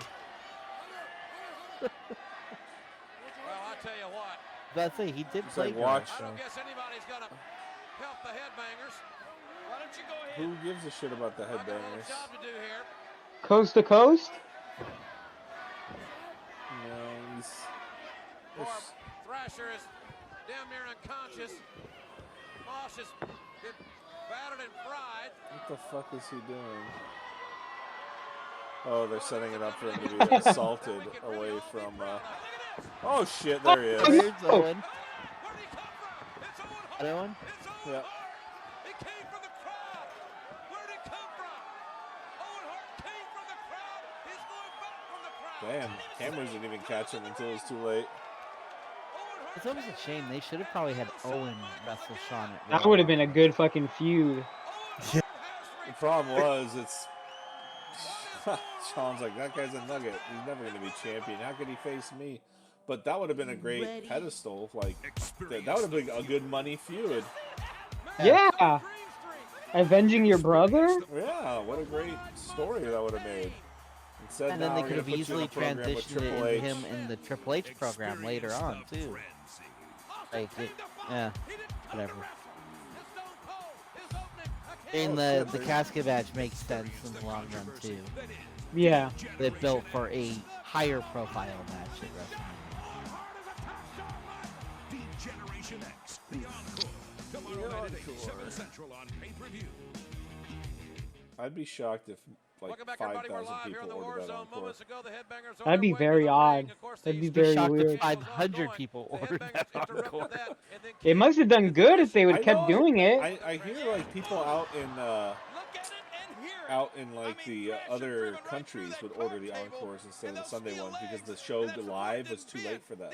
about to say, he did It's play like, watch. guard, so. I don't guess anybody's gonna help the headbangers. Why don't you go ahead? Who gives a shit about the I've got a little headbangers? job to do here. Coast to coast? No, he's... Poor Thrasher is damn near unconscious. Mosh is get battered and fried. What the fuck is he doing? Oh, they're setting it up for him to be assaulted away from... Oh shit, there he is. There's Owen. Another one? Yeah. He came from the crowd. Where did he come from? Owen Hart came from the crowd. He's going back from the crowd. Damn, cameras didn't even catch him until it was too late. It's almost a shame. They should have probably had Owen wrestle Sean at That Raw. would have been a good fucking feud. The problem was, it's... Sean's like, that guy's a nugget. He's never going to be champion. How could he face me? But that would have been a great pedestal. Like, that would have been a good money feud. Yeah. Avenging your brother? Yeah, what a great story that would have made. Instead, And then now they we're could have gonna put you in a easily program with transitioned it Triple into H. him in the Triple H program later on, too. Like, yeah, whatever. And the casket match makes sense in the long run, too. Yeah. They built for a higher profile match at WrestleMania. Generation X, the Encore. Tomorrow night at 7 Central on pay-per-view. I'd be shocked if like 5,000 people ordered that encore. That'd be very odd. That'd be very shocked weird. if 500 people ordered that encore. It must have done good if they would have kept doing it. I hear like people out in like the other countries would order the encores instead of the Sunday ones because the show live was too late for them.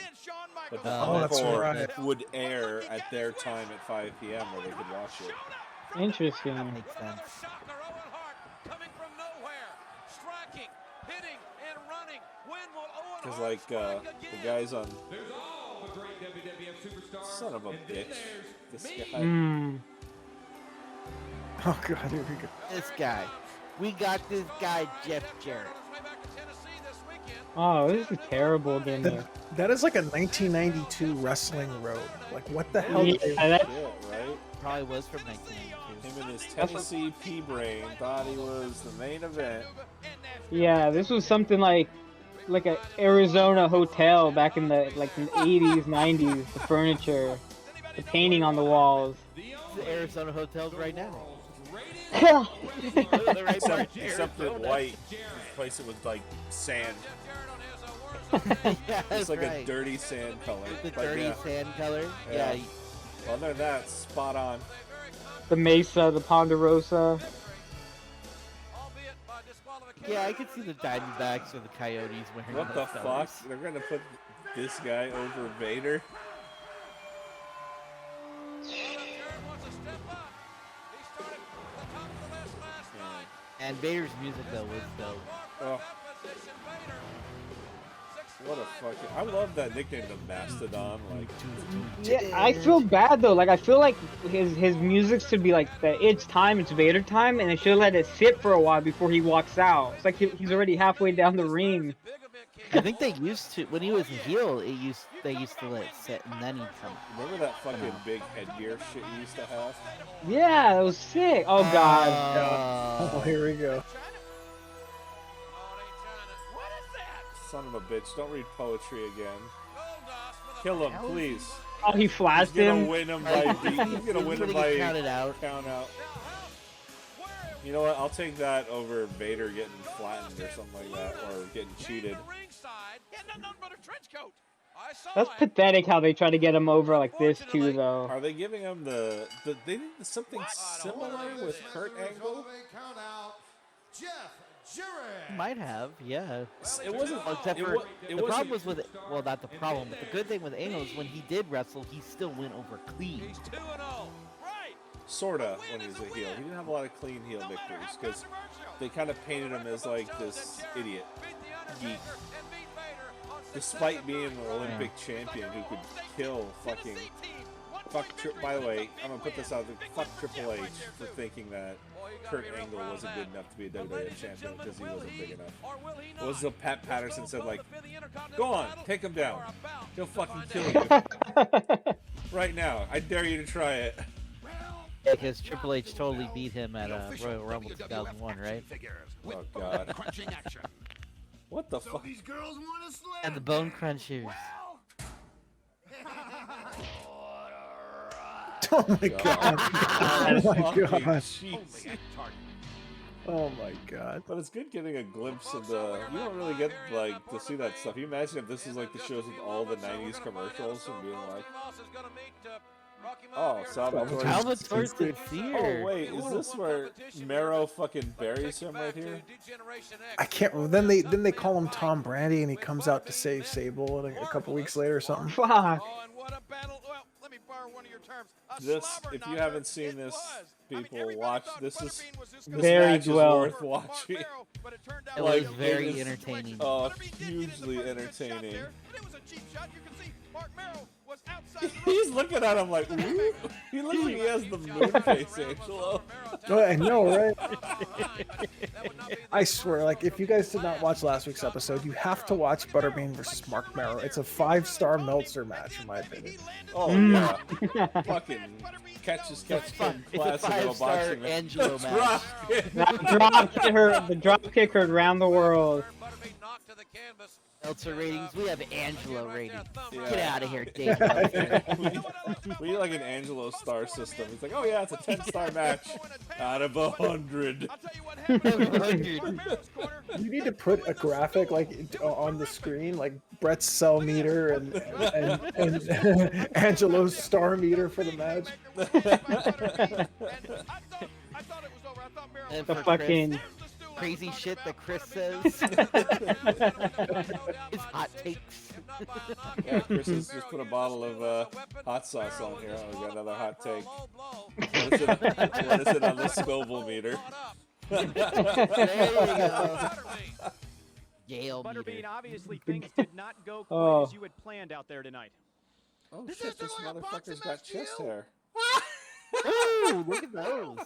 But the encore would air at their time at 5 p.m. where they could watch it. Interesting. That makes sense. Because like the guys on son of a bitch, this guy. Oh god, here we go. This guy. We got this guy, Jeff Jarrett. Oh, this is terrible again. That is like a 1992 wrestling robe. Like, what the hell? Yeah, that's... right? Probably was from 1992. Him and his Tennessee P-brain thought he was the main event. Yeah, this was something like a Arizona hotel back in the like in the 80s, 90s. The furniture, the painting on the walls. The Arizona hotels right now. Except that white, replace it with like sand. Yeah, it's like right. a dirty sand color. The dirty sand color. Yeah. Well, other than that, spot on. The Mesa, the Ponderosa. Yeah, I could see the Diamondbacks or the Coyotes wearing What the those fuck? colors. They're gonna put this guy over Vader? And Vader's music though was dope. Oh. What a fucking... I love that nickname, the Mastodon. Like, Yeah, I feel bad though. Like I feel like his music should be like it's time, it's Vader time, and they should let it sit for a while before he walks out. It's like he's already halfway down the ring. I think they used to when he was a heel. They used to let it sit and then he'd come. remember that fucking big headgear shit you used to have? Yeah, it was sick. Oh god. Oh, here we go. Son of a bitch! Don't read poetry again. Kill him, please. Oh, he flashed He's gonna him. win him by he's gonna win him by counted out. count out. You know what? I'll take that over Vader getting flattened or something like that, or getting cheated. That's pathetic how they try to get him over like this too, though. Are they giving him they did something similar with Kurt Angle? Might have, yeah. It wasn't. Except for the problem was with not the problem, but the good thing with Angle is when he did wrestle, he still went over clean. Sorta when he was a heel. He didn't have a lot of clean heel victories because they kind of painted him as like this idiot geek. Despite being an Olympic champion who could kill fucking By the way, I'm gonna put this out there. Fuck Triple H for thinking that Kurt Angle wasn't good enough to be a WWE champion because he wasn't big enough. What was the Pat Patterson said, like, go on, take him down. He'll fucking kill you. Right now. I dare you to try it. Because Triple H totally beat him at Royal Rumble 2001, right? Oh, God. What the fuck? And the Bone Crunchers. Oh my god. Oh my god. Oh my god. But it's good getting a glimpse of the... You don't really get, like, to see that stuff. You imagine if this is, like, the shows with all the 90s commercials and being like... Oh, Salvatore's sincere. Oh, wait, is this where MERO fucking buries him right here? I can't. Then they call him Tom Brady, and he comes out to save Sable a couple weeks later or something. Fuck. This, if you haven't seen this, people watch. This Very match well. is worth watching. It was very entertaining. Oh, hugely entertaining. He's looking at him like, ooh. He looks like he has the moon face, Angelo. Oh, I know, right? I swear, like, if you guys did not watch last week's episode, you have to watch Butterbean versus Mark Merrow. It's a 5-star Meltzer match, in my opinion. Oh, yeah. Fucking catch classic it's a 5-star Angelo match. The drop kick heard around the world. Meltzer ratings, we have Angelo ratings. Yeah. Get out of here, Dave. We need like an Angelo star system. It's like, oh yeah, it's a 10-star match out of 100. You need to put a graphic like on the screen, like Brett's cell meter and Angelo's star meter for the match. And The for fucking Chris, crazy shit that Chris says. His hot takes. Yeah, Chris has just put a bottle of hot sauce on here. Oh, we got another hot take. What is it on the Scoville meter? There you go. Yale Butterbean, meter. obviously things did not go quite Oh. as you had planned out there tonight. Oh shit, this motherfucker's got chest hair. Ooh, look at those.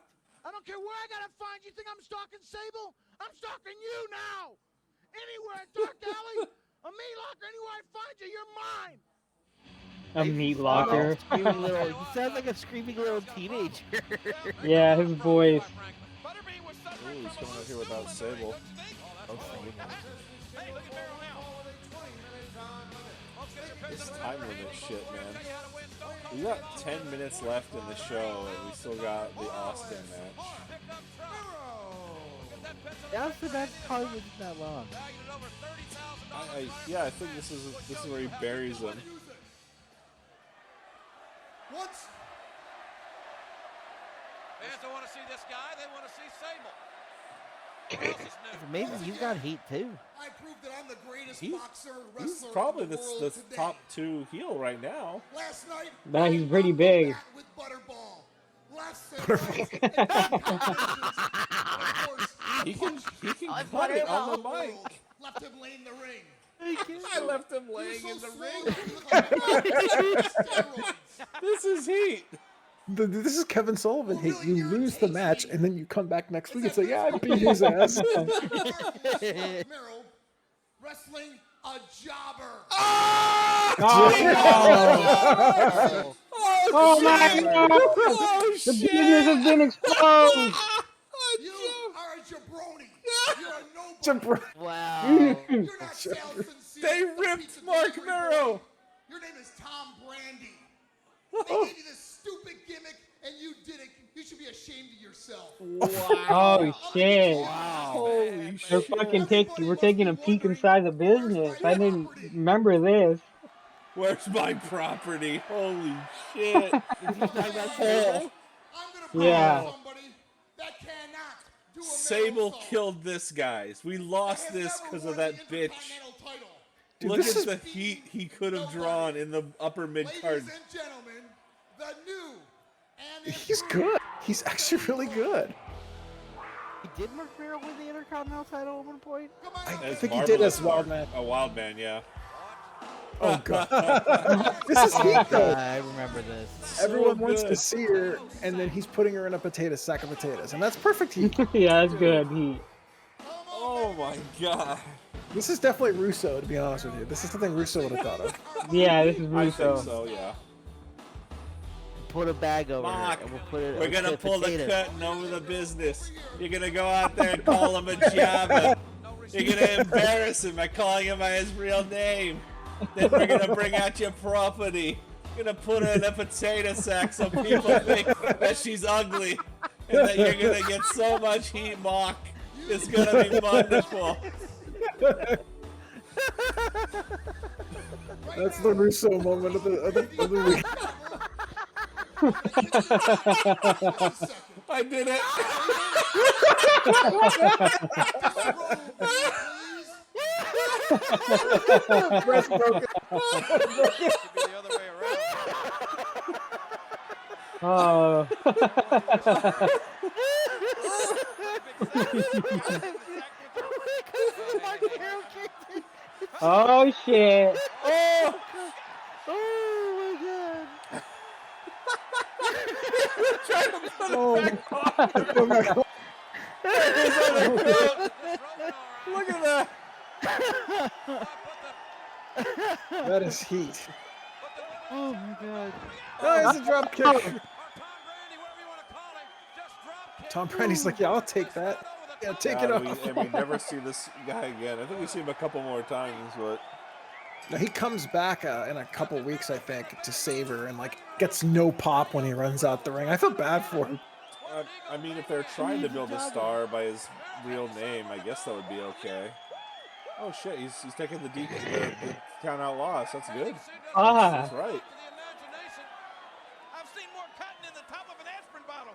I don't care where I gotta find you. Think I'm stalking Sable? I'm stalking you now. Anywhere, Dark Alley, a meat locker, anywhere I find you, you're mine. a meat locker. Screaming little, he sounds like a screaming little teenager. Yeah, his voice. Ooh, he's coming out here without Sable. This time limit shit, man. We got 10 minutes left in the show, and we still got the Austin match. Honestly, that probably wasn't that long. Yeah, I think this is where he buries him. What's Fans don't want to see this guy, they want to see Sable. It's amazing he's got heat too. I proved that I'm the greatest He's- boxer, He's wrestler probably in the the world today. top 2 heel right now. Last night, Nah, he's I pretty knocked big. him out with Butterball. Last Saturday, and of course, He can I cut it on the the mic. world left him laying in the ring. I left him laying You're in so the swole, ring. you look like steroids. This is heat. This is Kevin Sullivan. You lose the match, and then you come back next week and say, "Yeah, I beat his ass." Merrill, wrestling a jobber. Oh my god! Oh The shit! business has been exposed! You are a jabroni. You're a nobody. Wow. You're not self-sincere. They ripped Mark Merrow. Your name is Tom Brandy. They gave you this stupid gimmick, and you did it. You should be ashamed of yourself. Oh shit! Holy They're shit! fucking we're taking a peek inside the business. I didn't remember this. Where's my property? Holy shit! I'm gonna Yeah. somebody that cannot do a Sable Merrill killed this, guys. We lost this because of that bitch. Intercontinental title. Dude, Look this at is- the heat he could have drawn in the upper mid card. Ladies and gentlemen, the new and He's improved good. He's actually really good. Did Mark Merrow win the Intercontinental title at one point? I think he did as Wild Man. A wild man, yeah. Oh god, this is heat though. I remember this. Everyone wants to see her, and then he's putting her in a sack of potatoes, and that's perfect heat. Yeah, that's good heat. Oh my god. This is definitely Russo, to be honest with you. This is something Russo would have thought of. Yeah, this is I Russo. think so, yeah. Put a bag over Mark, her, and we'll put it. we're gonna pull potato. the curtain over the business. You're gonna go out there and call him a jobber. You're gonna embarrass him by calling him by his real name. Then we're gonna bring out your property. You're gonna put her in a potato sack so people think that she's ugly. And that you're gonna get so much heat, Mark. It's gonna be wonderful. That's the Russo moment of the week. I did it. Breast broken. Oh. Oh shit. Oh. Oh my god. Trying to put Oh it back on. Oh my god. Look at that. That is heat. Oh my god. Oh, it's a drop kick. Tom Brandy's like, yeah, I'll take that. Yeah, take it off. And we never see this guy again. I think we see him a couple more times, but No, he comes back in a couple weeks, I think, to save her, and like gets no pop when he runs out the ring. I feel bad for him. I mean, if they're trying to build a star by his real name, I guess that would be okay. Oh shit, he's taking the count out loss. That's good. Ah. That's right. I've seen more cotton in the top of an aspirin bottle.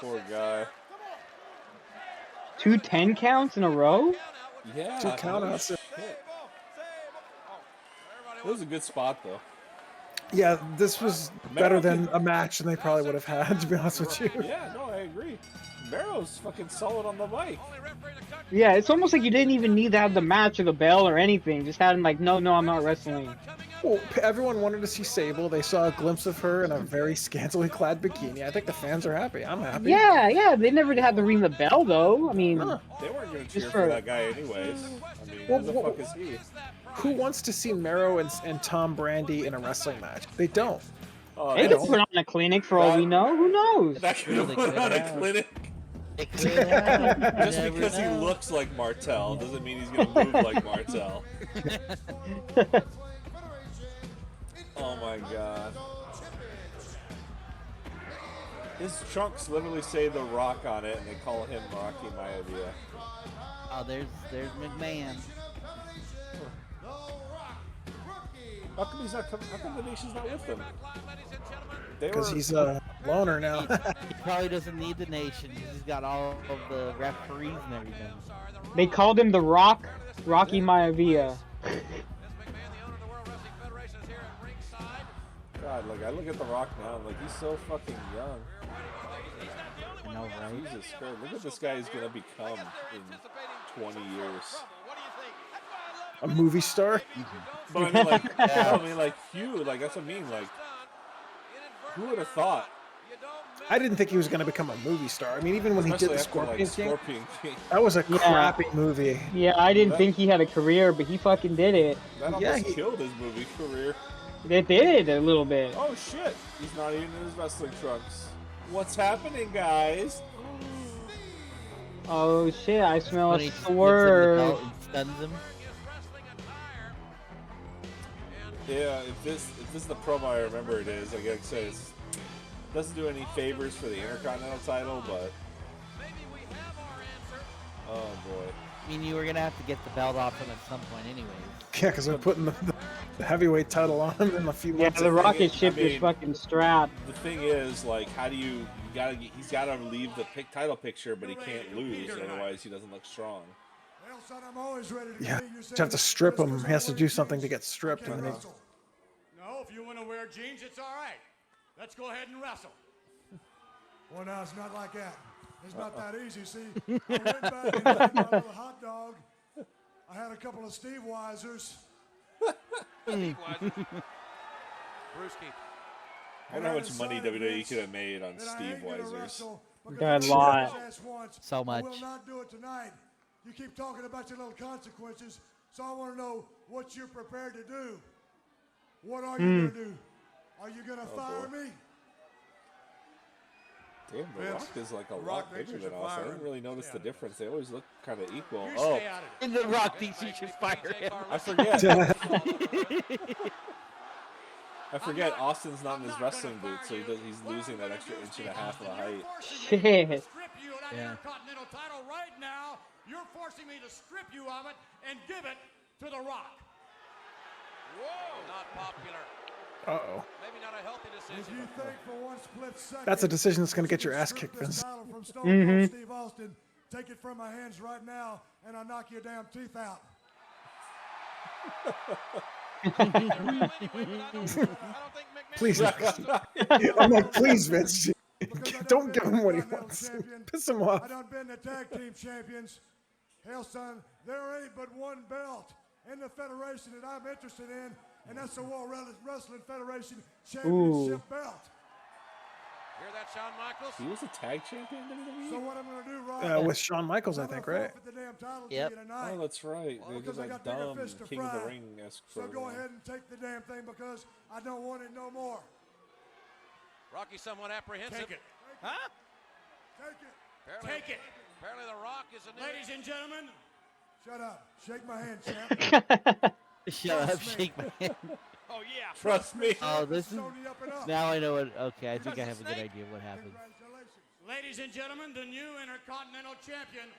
Poor guy. 2 10 counts in a row? Yeah. 2 countouts. It was a good spot, though. Yeah, this was better than a match than they probably would have had, to be honest with you. Yeah, no, I agree. MERO's fucking solid on the mic. Yeah, it's almost like you didn't even need to have the match or the bell or anything. Just had him like, no, I'm not wrestling. Well, everyone wanted to see Sable. They saw a glimpse of her in a very scantily clad bikini. I think the fans are happy. I'm happy. Yeah, they never had to ring the bell though. I mean, They weren't going to cheer Just for for- that guy anyways. I mean, Well, who the fuck is he? Who wants to see MERO and Tom Brandy in a wrestling match? They don't. Oh, they could put on a clinic for all we know. Who knows? That could have put on a clinic. Just because he looks like Martel doesn't mean he's going to move like Martel. Oh my god. His trunks literally say The Rock on it, and they call him Rocky Maivia. Oh, there's McMahon. How come he's not coming? How come the nation's not with him? Because he's a loner now. He probably doesn't need the nation. He's got all of the referees and everything. They called him the Rocky Maivia. God, like I look at The Rock now, I'm like he's so fucking young. I know, right? Jesus Christ, look what this guy is gonna become in 20 years. A movie star? But I mean, like, I mean, like, huge. Like that's what I mean. Like, who would have thought? I didn't think he was going to become a movie star. I mean, even when Especially he did the after, like, Scorpion King, Scorpion King. that was a crappy movie. Yeah, I didn't think he had a career, but he fucking did it. That almost killed his movie career. It did a little bit. Oh shit! He's not even in his wrestling trunks. What's happening, guys? Oh shit! I smell When a he slips in the swerve. belt and stuns him. Yeah, if this is the promo I remember it is, like I said, it doesn't do any favors for the Intercontinental title, but oh boy. I mean, you were gonna have to get the belt off him at some point, anyways. Yeah, because they're putting the heavyweight title on him in a few Yeah, months. the rocket ship is fucking strapped. The thing is, like, how do he's gotta leave the title picture, but he can't lose, otherwise he doesn't look strong. Well, son, I'm always ready to Yeah, compete. you have to strip him. He has to do something to get stripped. And then No, if you want to wear jeans, it's all right. Let's go ahead and wrestle. Well, now it's not like that. It's not that easy. See, I went back and had my little hot dog. I had a couple of Steve Weisers. Steve Weiser. Brewski. I wonder how much money WWE could have made on Steve Weisers. Got a lot. So much. I will not do it tonight. You keep talking about your little consequences, so I want to know what you're prepared to do. What are you going to do? Are you going to fire me? Damn, The Rock is like a lot bigger than us. I didn't really notice the difference. They always look kind of equal. Oh, And The Rock thinks you should fire him. I forget. I forget Austin's not in his wrestling boots, so he's losing that extra inch and a half of height. Shit. Strip you of that Intercontinental title right now. You're forcing me to strip you of it and give it to The Rock. Whoa! Not popular. Uh-oh. Maybe not a healthy decision. If you think for one split second, That's a decision that's going to get your ass kicked, Vince. From Stone Cold Steve Austin, take it from my hands right now, and I'll knock your damn teeth out. Please. I'm like, please, Vince. Don't give him what he wants. Piss him off. I done been the tag team champions. Hell, son, there ain't but one belt in the federation that I'm interested in, and that's the World Wrestling Federation Championship belt. Hear that, Shawn Michaels? He was a tag champion in WWE? So what I'm going to do, Rob? With Shawn Michaels, I think, right? Yep. Oh, that's right. They did like dumb King of the Ring-esque So go program. ahead and take the damn thing because I don't want it no more. Rocky somewhat apprehensive. Take it. Huh? Take it. Apparently, Take it. Apparently The Rock is a new... Ladies and gentlemen. Shut up. Shake my hand, champ. Shut up, shake my hand. Oh, yeah. Trust me. Oh, this is... Now I know what... Okay, I think I have a good idea what happened. Ladies and gentlemen, the new Intercontinental Champion,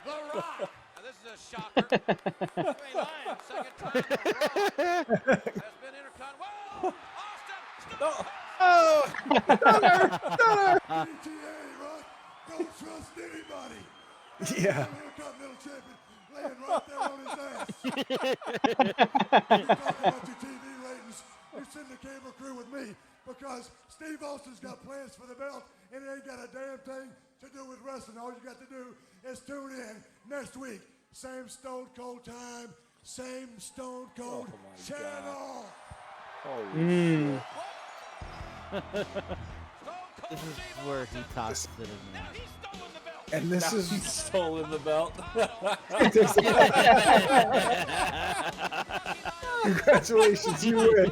The Rock. Now, this is a shocker. You ain't lying. Second time The Rock has been Intercontinental. Whoa! Austin! Oh! Stunner! Stunner! PTA, Rock. Don't trust anybody. Yeah. Intercontinental champion laying right there on his ass. You talk about your TV ratings. You send the cable crew with me because Steve Austin's got plans for the belt and it ain't got a damn thing to do with wrestling. All you got to do is tune in next week. Same Stone Cold time, same Stone Cold channel. Holy shit. This is where he talks to the man. And this Now is... he's stolen the belt. Congratulations, you win.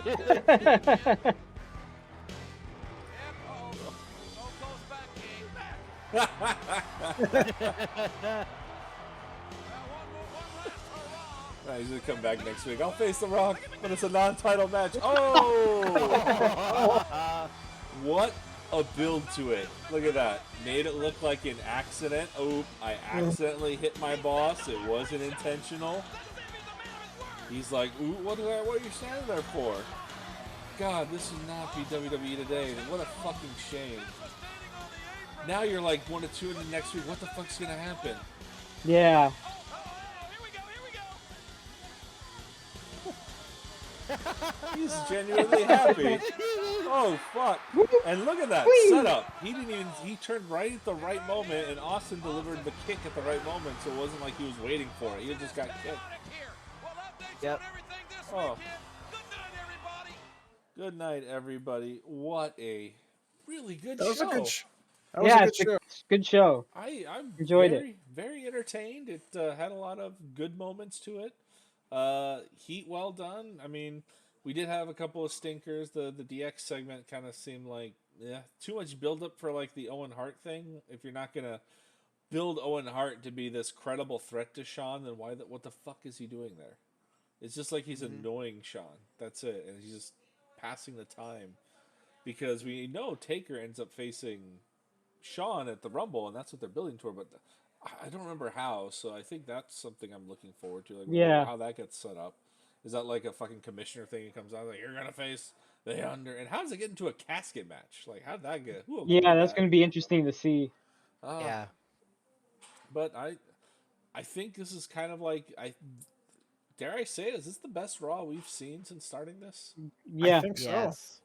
He's gonna come back next week. I'll face The Rock, but it's a non-title match. Oh! What a build to it. Look at that. Made it look like an accident. Oh, I accidentally hit my boss. It wasn't intentional. He's like, ooh, what are you standing there for? God, this would not be WWE today. What a fucking shame. Now you're like 1 to 2 in the next week. What the fuck's gonna happen? Yeah. He's genuinely happy. Oh fuck! And look at that setup. He didn't even. He turned right at the right moment, and Austin delivered the kick at the right moment. So it wasn't like he was waiting for it. He just got kicked. Yep. Oh. Good night, everybody. What a really good That was show. a good show. That was a good it's show. good show. I'm Enjoyed very, very entertained. It had a lot of good moments to it. Heat well done. I mean, we did have a couple of stinkers. The DX segment kind of seemed like too much build up for like the Owen Hart thing. If you're not gonna build Owen Hart to be this credible threat to Shawn, then what the fuck is he doing there? It's just like he's annoying Shawn. That's it, and he's just passing the time because we know Taker ends up facing Shawn at the Rumble, and that's what they're building toward. But I don't remember how, so I think that's something I'm looking forward to. Like, how that gets set up. Is that like a fucking commissioner thing? It comes out like you're gonna face the Under, and how does it get into a casket match? Like, how'd that get? Yeah, that's gonna be interesting to see. Yeah. But I think this is kind of like dare I say, is this the best Raw we've seen since starting this? Yeah, I think so. Yes.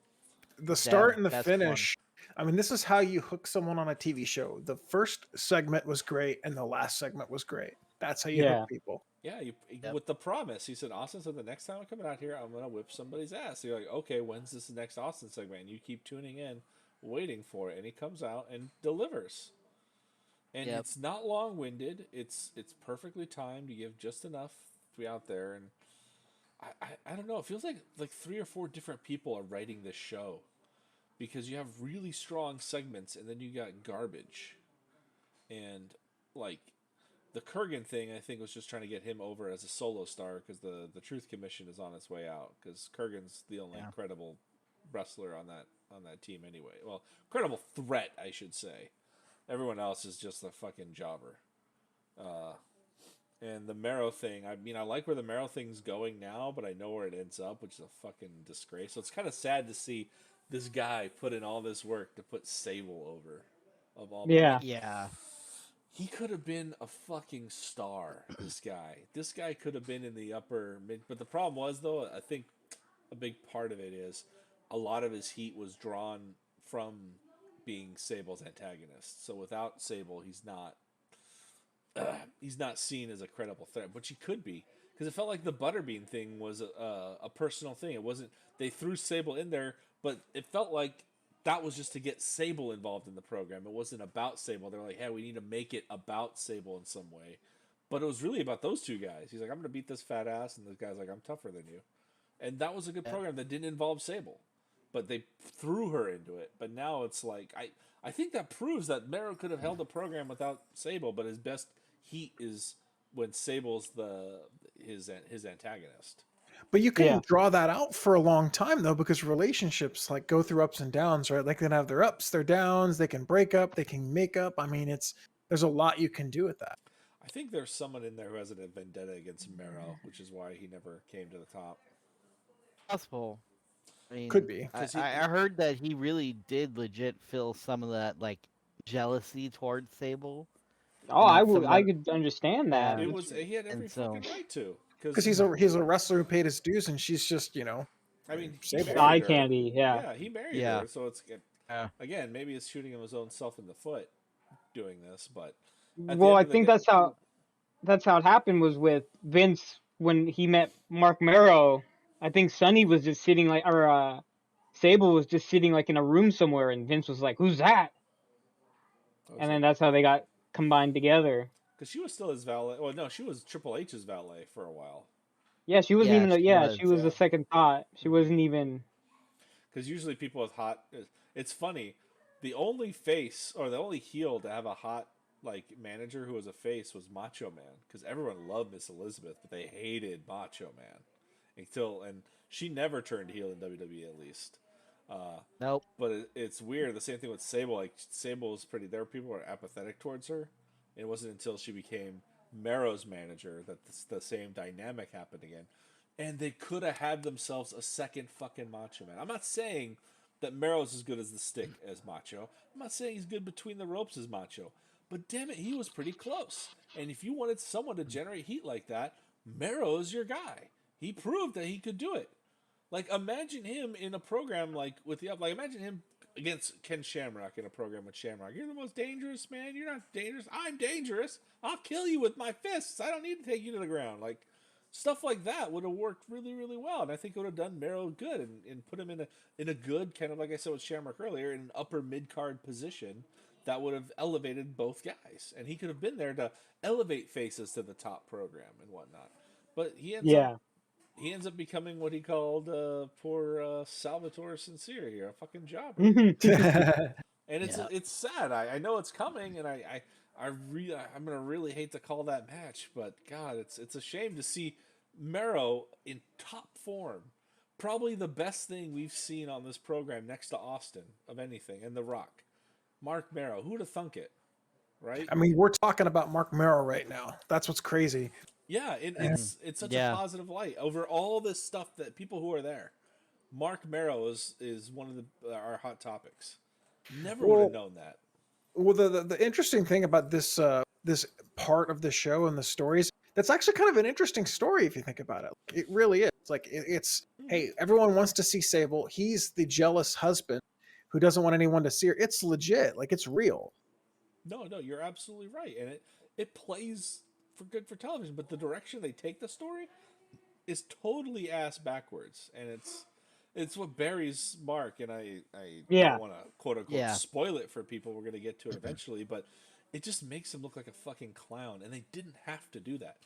The start and the that's finish. I mean, this is how you hook someone on a TV show. The first segment was great, and the last segment was great. That's how you hook Yeah. people. Yeah, Yep. with the promise. He said, Austin said, the next time I'm coming out here, I'm going to whip somebody's ass. So you're like, okay, when's this next Austin segment? And you keep tuning in, waiting for it. And he comes out and delivers. And Yep. it's not long-winded. It's perfectly timed. You give just enough to be out there. And I don't know. It feels like 3 or 4 different people are writing this show. Because you have really strong segments, and then you got garbage. And, like, the Kurgan thing, I think, was just trying to get him over as a solo star because the Truth Commission is on its way out. Because Kurgan's the only credible wrestler on that team anyway. Well, credible threat, I should say. Everyone else is just a fucking jobber. And the MERO thing, I mean, I like where the MERO thing's going now, but I know where it ends up, which is a fucking disgrace. So it's kind of sad to see this guy put in all this work to put Sable over. Of all, Yeah. Yeah. He could have been a fucking star, this guy. This guy could have been in the upper mid. But the problem was, though, I think a big part of it is a lot of his heat was drawn from being Sable's antagonist. So without Sable, he's not seen as a credible threat, which he could be. Because it felt like the Butterbean thing was a personal thing. It wasn't, they threw Sable in there, but it felt like that was just to get Sable involved in the program. It wasn't about Sable. They're like, hey, we need to make it about Sable in some way. But it was really about those two guys. He's like, I'm going to beat this fat ass. And the guy's like, I'm tougher than you. And that was a good program that didn't involve Sable. But they threw her into it. But now it's like, I think that proves that MERO could have held a program without Sable, but his best heat is when Sable's his antagonist. But you can draw that out for a long time, though, because relationships like go through ups and downs, right? They can have their ups, their downs. They can break up. They can make up. I mean, there's a lot you can do with that. I think there's someone in there who has a vendetta against MERO, which is why he never came to the top. Possible. I mean, could be. I heard that he really did legit feel some of that like jealousy towards Sable. Oh, I could understand that. It was he had every fucking right to. Because he's a wrestler who paid his dues, and she's just I mean, eye candy. Yeah. He married her, so it's again maybe it's shooting his own self in the foot doing this, but well, I think that's how it happened was with Vince when he met Mark MERO. I think Sonny was just sitting Sable was just sitting like in a room somewhere, and Vince was like, "Who's that?" And then that's how they got combined together. Because she was still his valet. Well, no, she was Triple H's valet for a while. Yeah, she wasn't even. She was a second thought. She wasn't even. Because usually people with hot. It's funny. The only face or the only heel to have a hot manager who was a face was Macho Man. Because everyone loved Miss Elizabeth, but they hated Macho Man and she never turned heel in WWE at least. Nope. But it's weird. The same thing with Sable. Like Sable was pretty. There were people who were apathetic towards her. It wasn't until she became MERO's manager that the same dynamic happened again. And they could have had themselves a second fucking Macho Man. I'm not saying that MERO's as good as the stick as Macho. I'm not saying he's good between the ropes as Macho. But damn it, he was pretty close. And if you wanted someone to generate heat like that, MERO is your guy. He proved that he could do it. Like, imagine him in a program imagine him against Ken Shamrock in a program with Shamrock. You're the most dangerous, man. You're not dangerous. I'm dangerous. I'll kill you with my fists. I don't need to take you to the ground. Like, stuff like that would have worked really, really well. And I think it would have done MERO good and put him in a good, kind of like I said with Shamrock earlier, in an upper mid-card position that would have elevated both guys. And he could have been there to elevate faces to the top program and whatnot. But he ends up becoming what he called poor Salvatore Sincere here, a fucking jobber. And it's sad. I know it's coming, and I'm gonna really hate to call that match, but God, it's a shame to see MERO in top form. Probably the best thing we've seen on this program next to Austin of anything, and The Rock. Mark MERO, who'd have thunk it, right? I mean, we're talking about Mark MERO right now. That's what's crazy. Yeah, it's such a positive light over all this stuff that people who are there. Mark MERO is one of our hot topics. Never would have known that. Well, the interesting thing about this this part of the show and the stories, that's actually kind of an interesting story if you think about it. It really is. It's like it's hey, everyone wants to see Sable. He's the jealous husband who doesn't want anyone to see her. It's legit. Like, it's real. No, you're absolutely right, and it plays for television, but the direction they take the story is totally ass backwards, and it's what buries Mark. And I Yeah. don't want to quote unquote spoil it for people. We're going to get to it eventually, but it just makes him look like a fucking clown, and they didn't have to do that.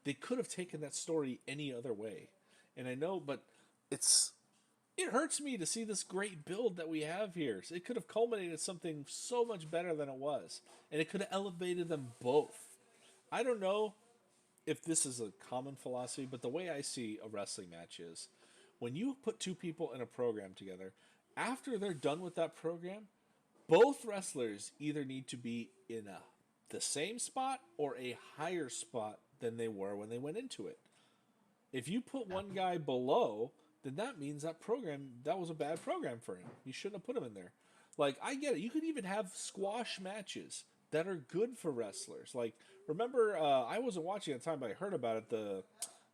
They could have taken that story any other way, and I know, but it hurts me to see this great build that we have here. It could have culminated something so much better than it was, and it could have elevated them both. I don't know if this is a common philosophy, but the way I see a wrestling match is when you put two people in a program together, after they're done with that program, both wrestlers either need to be in the same spot or a higher spot than they were when they went into it. If you put one guy below, then that means that was a bad program for him. You shouldn't have put him in there. Like, I get it. You could even have squash matches that are good for wrestlers. Like, remember, I wasn't watching at the time, but I heard about it, the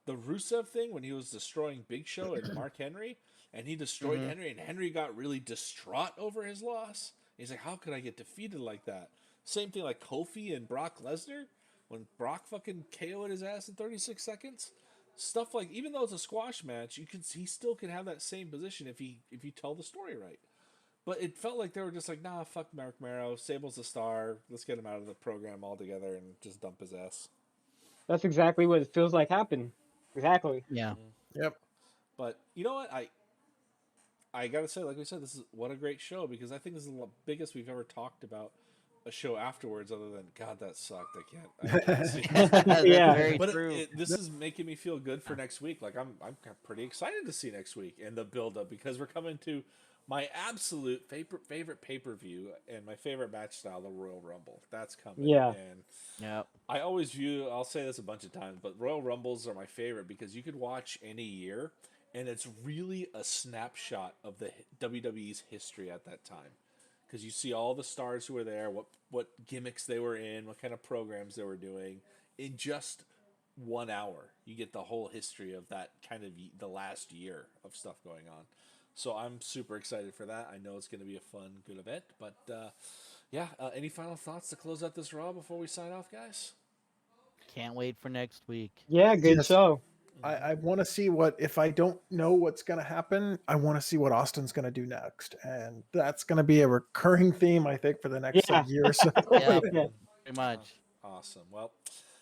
Rusev thing when he was destroying Big Show and Mark Henry, and he destroyed Henry, and Henry got really distraught over his loss. He's like, how could I get defeated like that? Same thing like Kofi and Brock Lesnar, when Brock fucking KO'd his ass in 36 seconds. Stuff like, even though it's a squash match, he still can have that same position if you tell the story right. But it felt like they were just like, nah, fuck Mark Mero, Sable's the star, let's get him out of the program altogether and just dump his ass. That's exactly what it feels like happened. Exactly. Yeah. Yep. But you know what? I gotta say, like we said, what a great show, because I think this is the biggest we've ever talked about a show afterwards, other than, God, that sucked. I can't see That's very but true. this is making me feel good for next week. Like, I'm pretty excited to see next week and the build up, because we're coming to my absolute favorite pay-per-view and my favorite match style, the Royal Rumble. That's coming. Yeah. And I always I'll say this a bunch of times, but Royal Rumbles are my favorite because you could watch any year and it's really a snapshot of the WWE's history at that time. Because you see all the stars who were there, what gimmicks they were in, what kind of programs they were doing. In just 1 hour, you get the whole history of that kind of the last year of stuff going on. So I'm super excited for that. I know it's going to be a fun, good event. But any final thoughts to close out this Raw before we sign off, guys? Can't wait for next week. Yeah, good show. I want to see if I don't know what's going to happen, I want to see what Austin's going to do next. And that's going to be a recurring theme, I think, for the next year or so. Yeah, pretty much. Awesome. Well,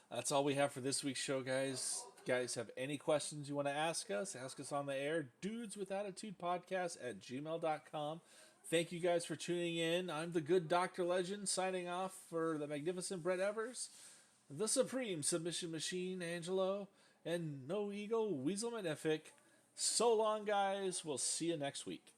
that's all we have for this week's show, guys. Guys, have any questions you want to ask us on the air. dudeswithattitudepodcast@gmail.com. Thank you guys for tuning in. I'm the good Dr. Legend signing off for the magnificent Brett Evers, the supreme submission machine, Angelo, and No Ego, Weasel Magnific. So long, guys. We'll see you next week.